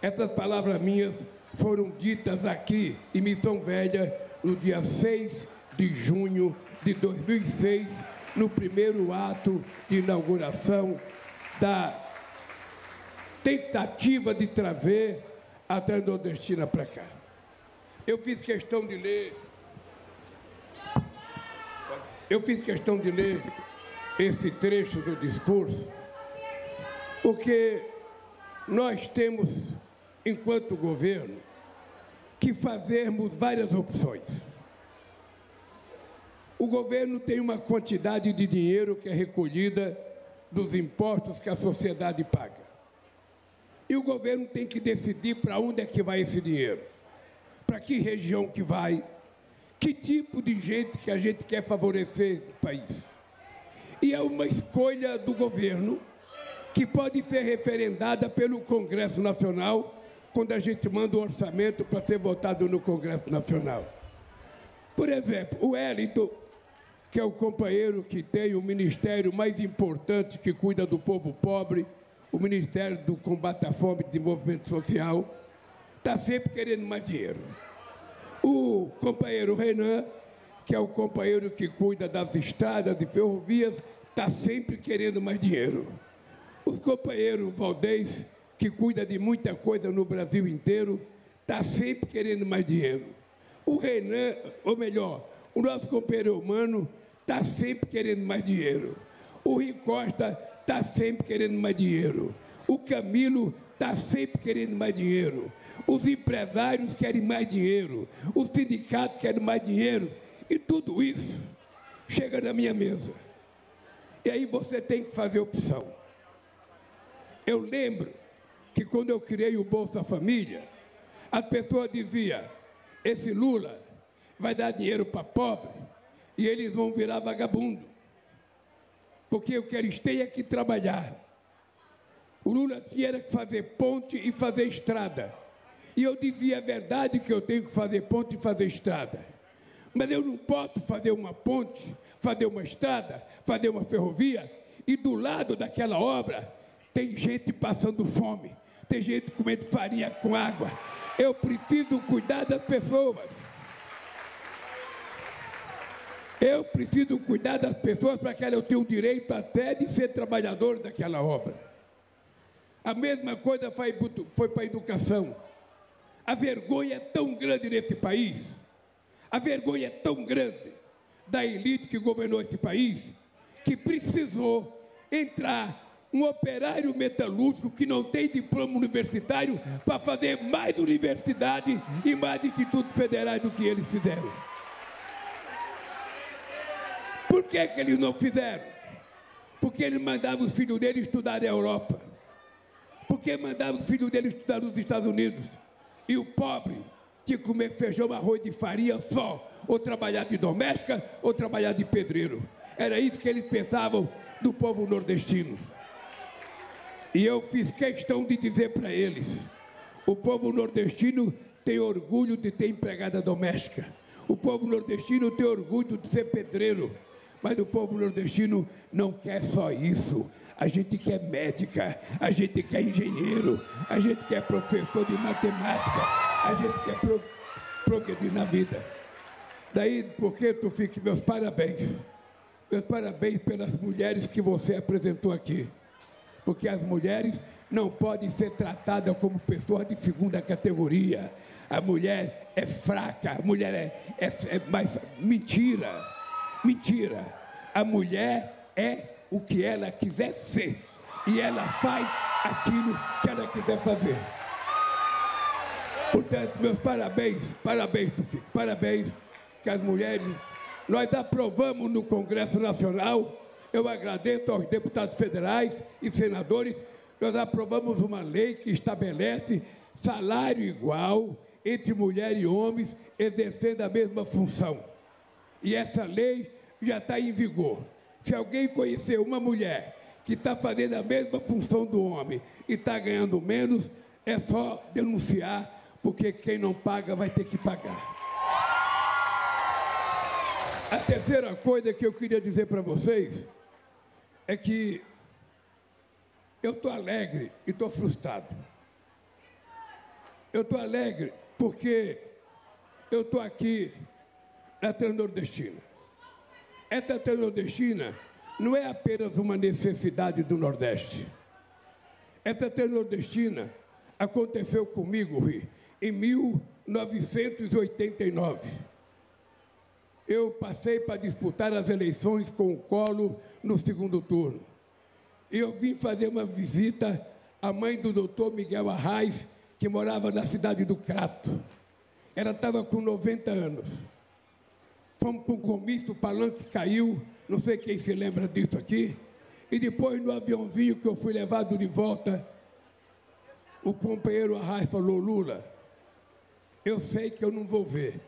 Essas palavras minhas foram ditas aqui em Missão Velha, no dia 6 de junho de 2006, no primeiro ato de inauguração da tentativa de trazer a Transnordestina para cá. Eu fiz questão de ler esse trecho do discurso, porque nós temos, enquanto governo, que fazermos várias opções. O governo tem uma quantidade de dinheiro que é recolhida dos impostos que a sociedade paga. E o governo tem que decidir para onde é que vai esse dinheiro, para que região que vai, que tipo de gente que a gente quer favorecer no país. E é uma escolha do governo que pode ser referendada pelo Congresso Nacional quando a gente manda um orçamento para ser votado no Congresso Nacional. Por exemplo, o Wellington, que é o companheiro que tem o ministério mais importante que cuida do povo pobre, o Ministério do Combate à Fome e Desenvolvimento Social, está sempre querendo mais dinheiro. O companheiro Renan, que é o companheiro que cuida das estradas e ferrovias, está sempre querendo mais dinheiro. O companheiro Valdez, que cuida de muita coisa no Brasil inteiro, está sempre querendo mais dinheiro. O Renan, ou melhor, o nosso companheiro humano, está sempre querendo mais dinheiro. O Rui Costa está sempre querendo mais dinheiro. O Camilo está sempre querendo mais dinheiro. Os empresários querem mais dinheiro. Os sindicatos querem mais dinheiro. E tudo isso chega na minha mesa. E aí você tem que fazer opção. Eu lembro que quando eu criei o Bolsa Família, as pessoas diziam, esse Lula vai dar dinheiro para pobre e eles vão virar vagabundo. Porque o que eles têm é que trabalhar. O Lula tinha que fazer ponte e fazer estrada. E eu dizia a verdade que eu tenho que fazer ponte e fazer estrada. Mas eu não posso fazer uma ponte, fazer uma estrada, fazer uma ferrovia, e do lado daquela obra tem gente passando fome, tem gente comendo farinha com água. Eu preciso cuidar das pessoas. Eu preciso cuidar das pessoas para que elas tenham o direito até de ser trabalhador daquela obra. A mesma coisa foi para a educação. A vergonha é tão grande nesse país, a vergonha é tão grande da elite que governou esse país, que precisou entrar um operário metalúrgico que não tem diploma universitário para fazer mais universidade e mais institutos federais do que eles fizeram. Por que eles não fizeram? Porque eles mandavam os filhos deles estudar na Europa. Porque mandavam os filhos deles estudar nos Estados Unidos. E o pobre tinha que comer feijão, arroz de farinha só, ou trabalhar de doméstica, ou trabalhar de pedreiro. Era isso que eles pensavam do povo nordestino. E eu fiz questão de dizer para eles, o povo nordestino tem orgulho de ter empregada doméstica. O povo nordestino tem orgulho de ser pedreiro. Mas o povo nordestino não quer só isso. A gente quer médica, a gente quer engenheiro, a gente quer professor de matemática, a gente quer progredir na vida. Daí, porque tu fica, meus parabéns pelas mulheres que você apresentou aqui. Porque as mulheres não podem ser tratadas como pessoas de segunda categoria. A mulher é fraca, a mulher é mais... Mentira. A mulher é o que ela quiser ser. E ela faz aquilo que ela quiser fazer. Portanto, meus parabéns, Tufico, parabéns que as mulheres... Nós aprovamos no Congresso Nacional, eu agradeço aos deputados federais e senadores, nós aprovamos uma lei que estabelece salário igual entre mulher e homens exercendo a mesma função. E essa lei já está em vigor. Se alguém conhecer uma mulher que está fazendo a mesma função do homem e está ganhando menos, é só denunciar, porque quem não paga vai ter que pagar. A terceira coisa que eu queria dizer para vocês é que eu estou alegre e estou frustrado. Eu estou alegre porque eu estou aqui na Transnordestina. Essa Transnordestina não é apenas uma necessidade do Nordeste. Essa Transnordestina aconteceu comigo, Rui, em 1989. Eu passei para disputar as eleições com o Collor no segundo turno. E eu vim fazer uma visita à mãe do doutor Miguel Arraes, que morava na cidade do Crato. Ela estava com 90 anos. Fomos para um comício, o palanque caiu, não sei quem se lembra disso aqui. E depois, no aviãozinho que eu fui levado de volta, o companheiro Arraes falou: Lula, eu sei que eu não vou ver,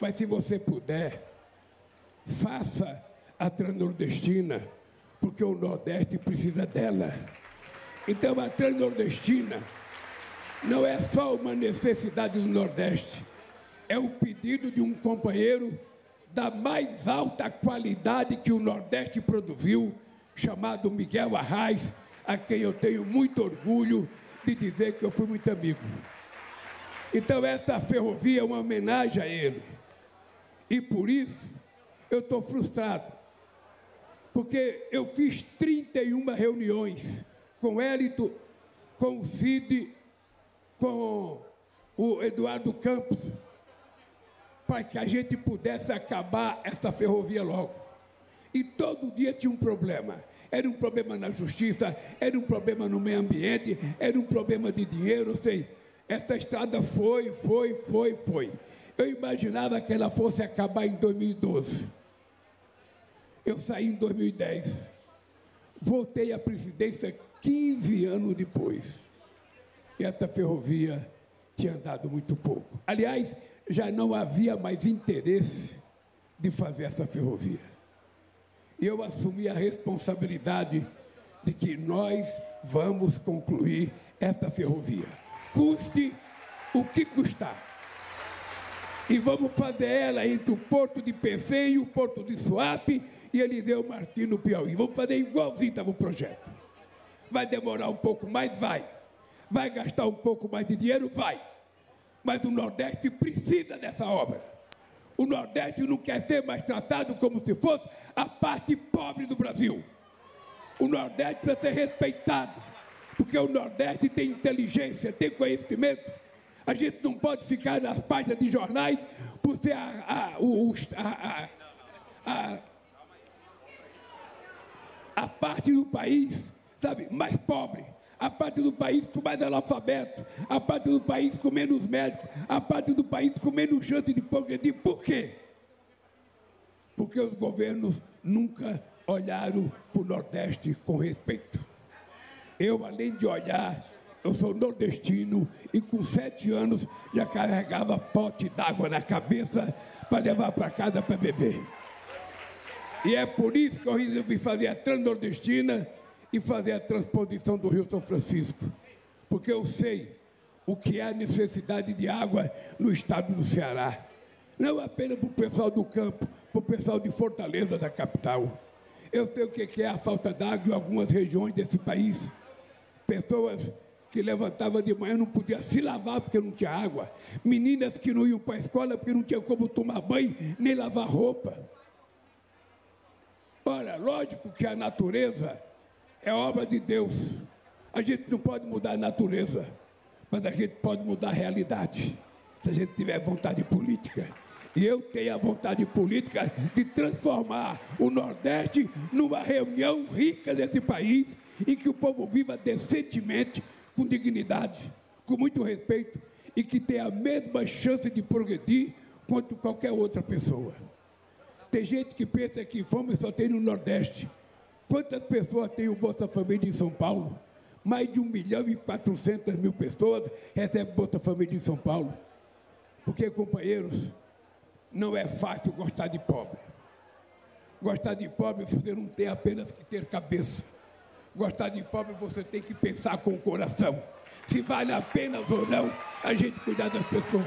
mas se você puder, faça a Transnordestina, porque o Nordeste precisa dela. Então, a Transnordestina não é só uma necessidade do Nordeste, é o pedido de um companheiro da mais alta qualidade que o Nordeste produziu, chamado Miguel Arraes, a quem eu tenho muito orgulho de dizer que eu fui muito amigo. Então, essa ferrovia é uma homenagem a ele. E por isso, eu estou frustrado. Porque eu fiz 31 reuniões com o Hélito, com o Cid, com o Eduardo Campos, para que a gente pudesse acabar essa ferrovia logo. E todo dia tinha um problema. Era um problema na justiça, era um problema no meio ambiente, era um problema de dinheiro, eu sei. Essa estrada foi. Eu imaginava que ela fosse acabar em 2012. Eu saí em 2010. Voltei à presidência 15 anos depois. E essa ferrovia tinha andado muito pouco. Aliás, já não havia mais interesse de fazer essa ferrovia. E eu assumi a responsabilidade de que nós vamos concluir essa ferrovia. Custe o que custar. E vamos fazer ela entre o Porto de Pecém e o Porto de Suape e Eliseu Martins, no Piauí. Vamos fazer igualzinho estava o projeto. Vai demorar um pouco mais? Vai. Vai gastar um pouco mais de dinheiro? Vai. Mas o Nordeste precisa dessa obra. O Nordeste não quer ser mais tratado como se fosse a parte pobre do Brasil. O Nordeste precisa ser respeitado, porque o Nordeste tem inteligência, tem conhecimento. A gente não pode ficar nas páginas de jornais por ser a parte do país, sabe, mais pobre, a parte do país com mais analfabeto, a parte do país com menos médicos, a parte do país com menos chance de progredir. Por quê? Porque os governos nunca olharam para o Nordeste com respeito. Eu, além de olhar, eu sou nordestino e com 7 anos já carregava pote d'água na cabeça para levar para casa para beber. E é por isso que eu resolvi fazer a Transnordestina e fazer a transposição do Rio São Francisco. Porque eu sei o que é a necessidade de água no estado do Ceará. não apenas para o pessoal do campo, para o pessoal de Fortaleza, da capital. Eu sei o que é a falta d'água em algumas regiões desse país. Pessoas que levantavam de manhã não podiam se lavar porque não tinha água. Meninas que não iam para a escola porque não tinha como tomar banho nem lavar roupa. Ora, lógico que a natureza é obra de Deus. A gente não pode mudar a natureza, mas a gente pode mudar a realidade, se a gente tiver vontade política. E eu tenho a vontade política de transformar o Nordeste numa reunião rica desse país, em que o povo viva decentemente, com dignidade, com muito respeito, e que tenha a mesma chance de progredir quanto qualquer outra pessoa. Tem gente que pensa que fome só tem no Nordeste. Quantas pessoas tem o Bolsa Família em São Paulo? Mais de 1.400.000 pessoas recebem Bolsa Família em São Paulo. Porque, companheiros, não é fácil gostar de pobre. Gostar de pobre você não tem apenas que ter cabeça. Gostar de pobre você tem que pensar com o coração. Se vale a pena ou não a gente cuidar das pessoas.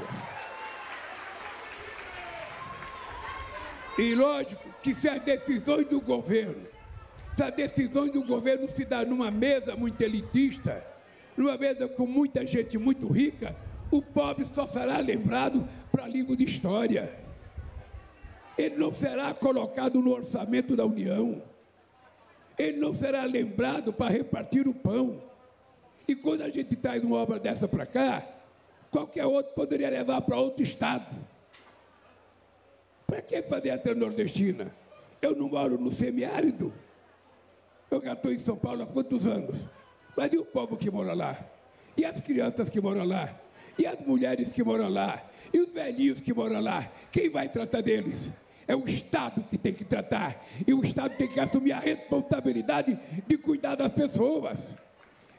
E lógico que se as decisões do governo se dá numa mesa muito elitista, numa mesa com muita gente muito rica, o pobre só será lembrado para livro de história. Ele não será colocado no orçamento da União. Ele não será lembrado para repartir o pão. E quando a gente traz uma obra dessa para cá, qualquer outro poderia levar para outro estado. Para que fazer a Transnordestina? Eu não moro no semiárido. Eu já estou em São Paulo há quantos anos? Mas e o povo que mora lá? E as crianças que moram lá? E as mulheres que moram lá? E os velhinhos que moram lá? Quem vai tratar deles? É o Estado que tem que tratar. E o Estado tem que assumir a responsabilidade de cuidar das pessoas.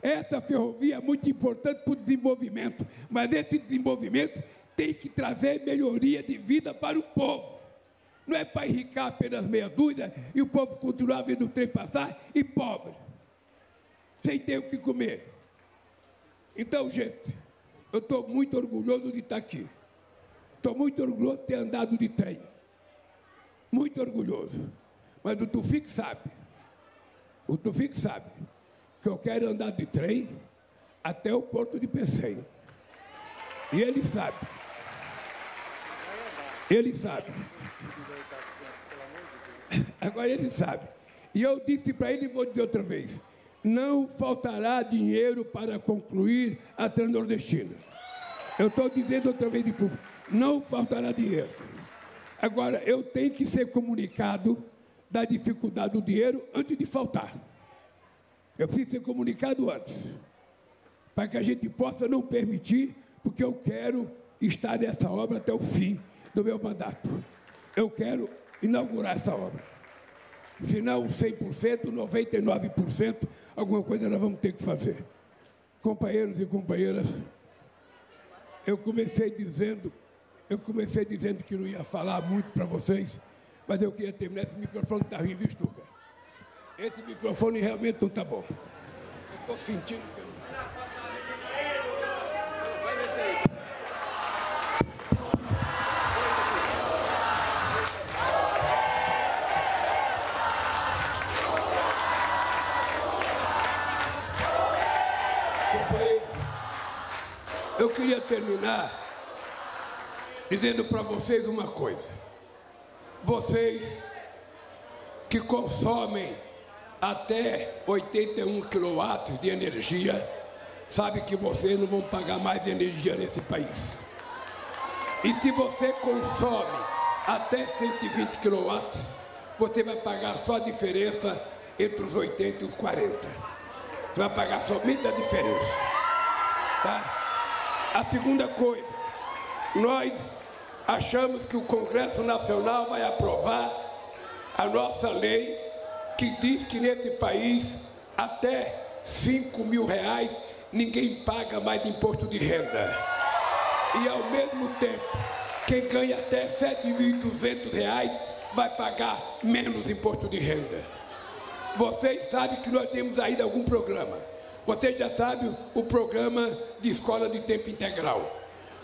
Essa ferrovia é muito importante para o desenvolvimento, mas esse desenvolvimento tem que trazer melhoria de vida para o povo. Não é para enricar apenas meia dúzia e o povo continuar vendo o trem passar e pobre, sem ter o que comer. Então, gente, eu estou muito orgulhoso de estar aqui. Estou muito orgulhoso de ter andado de trem. Muito orgulhoso. Mas o Tufik sabe que eu quero andar de trem até o Porto de Pecém. E ele sabe. Agora ele sabe. E eu disse para ele, e vou dizer outra vez, não faltará dinheiro para concluir a Transnordestina. Eu estou dizendo outra vez de público, não faltará dinheiro. Agora, eu tenho que ser comunicado da dificuldade do dinheiro antes de faltar. Eu preciso ser comunicado antes, para que a gente possa não permitir, porque eu quero estar nessa obra até o fim do meu mandato. Eu quero inaugurar essa obra. Se não 100%, 99%, alguma coisa nós vamos ter que fazer. Companheiros e companheiras, eu comecei dizendo que não ia falar muito para vocês, mas eu queria terminar. Esse microfone está ruim, viu, Stuka? Esse microfone realmente não está bom. Eu estou sentindo que eu... Eu queria terminar dizendo para vocês uma coisa. Vocês que consomem até 81 kW de energia, sabem que vocês não vão pagar mais energia nesse país. E se você consome até 120 kW, você vai pagar só a diferença entre os 80 e os 40. Você vai pagar somente a diferença. Tá? A segunda coisa, nós achamos que o Congresso Nacional vai aprovar a nossa lei que diz que nesse país até R$5.000 ninguém paga mais imposto de renda. E ao mesmo tempo, quem ganha até R$7.200 vai pagar menos imposto de renda. Vocês sabem que nós temos ainda algum programa. Vocês já sabem o programa de escola de tempo integral.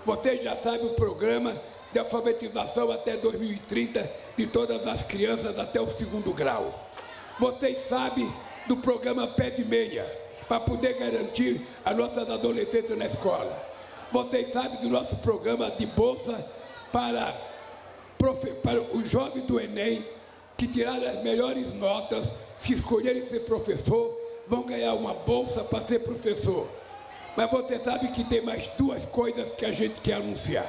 Vocês já sabem o programa de alfabetização até 2030 de todas as crianças até o 2º grau. Vocês sabem do programa Pé de Meia, para poder garantir as nossas adolescentes na escola. Vocês sabem do nosso programa de bolsa para os jovens do Enem, que tiraram as melhores notas, se escolherem ser professor, vão ganhar uma bolsa para ser professor. Mas você sabe que tem mais 2 coisas que a gente quer anunciar.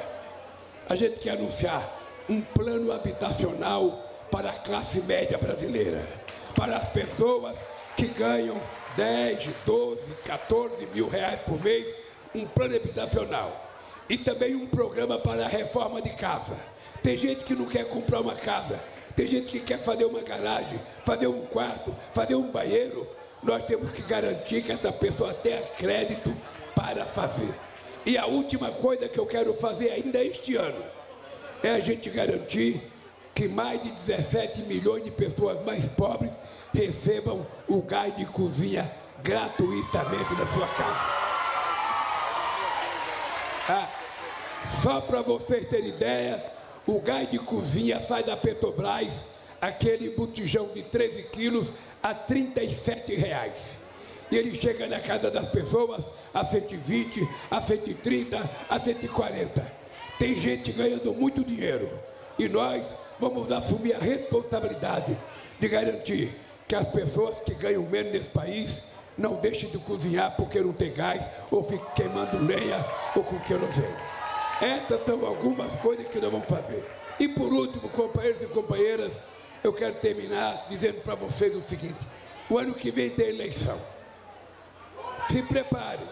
A gente quer anunciar um plano habitacional para a classe média brasileira, para as pessoas que ganham 10, 12, 14 mil reais por mês, um plano habitacional. E também um programa para a reforma de casa. Tem gente que não quer comprar uma casa, tem gente que quer fazer uma garagem, fazer um quarto, fazer um banheiro. Nós temos que garantir que essa pessoa tenha crédito para fazer. E a última coisa que eu quero fazer ainda este ano é a gente garantir que mais de 17 milhões de pessoas mais pobres recebam o gás de cozinha gratuitamente na sua casa. Só para vocês terem ideia, o gás de cozinha sai da Petrobras, aquele botijão de 13 quilos, a R$ 37. E ele chega na casa das pessoas a 120, a 130, a 140. Tem gente ganhando muito dinheiro. E nós vamos assumir a responsabilidade de garantir que as pessoas que ganham menos nesse país não deixem de cozinhar porque não tem gás, ou fiquem queimando lenha ou com querosene. Essas são algumas coisas que nós vamos fazer. E por último, companheiros e companheiras, eu quero terminar dizendo para vocês o seguinte: o ano que vem tem eleição. Se prepare,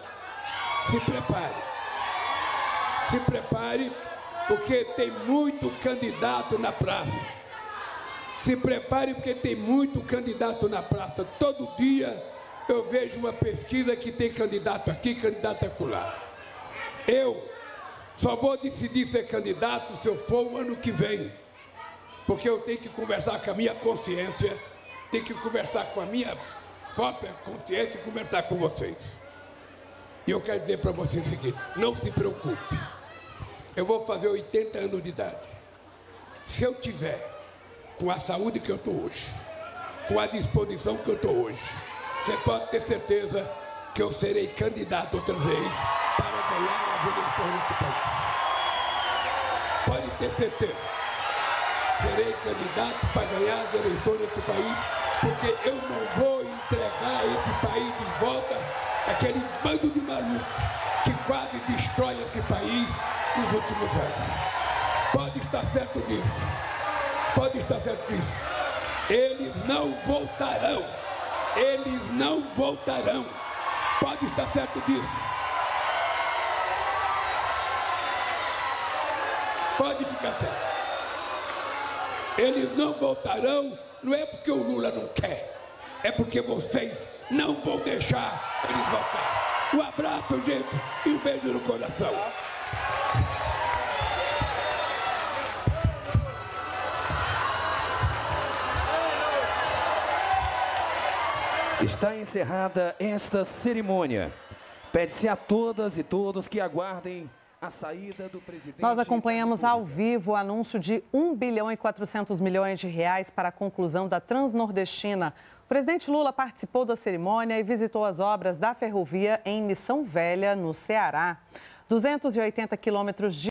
se prepare, se prepare, porque tem muito candidato na praça. Se prepare, porque tem muito candidato na praça. Todo dia eu vejo uma pesquisa que tem candidato aqui, candidato acolá. Eu só vou decidir ser candidato se eu for o ano que vem, porque eu tenho que conversar com a minha consciência, tenho que conversar com a minha própria consciência e conversar com vocês. E eu quero dizer para vocês o seguinte: não se preocupe, eu vou fazer 80 anos de idade. Se eu tiver com a saúde que eu estou hoje, com a disposição que eu estou hoje, você pode ter certeza que eu serei candidato outra vez para ganhar as eleições nesse país. Pode ter certeza. Serei candidato para ganhar as eleições nesse país, porque eu não vou entregar esse país de volta àquele bando de malucos que quase destrói esse país nos últimos anos. Pode estar certo disso. Pode estar certo disso. Eles não voltarão. Eles não voltarão. Pode estar certo disso. Pode ficar certo. Eles não voltarão, não é porque o Lula não quer, é porque vocês não vão deixar eles voltar. Um abraço, gente, e um beijo no coração. Está encerrada esta cerimônia. Pede-se a todas e todos que aguardem a saída do presidente. Nós acompanhamos ao vivo o anúncio de R$ 1 bilhão e 400 milhões de reais para a conclusão da Transnordestina. O presidente Lula participou da cerimônia e visitou as obras da ferrovia em Missão Velha, no Ceará. 280 quilômetros de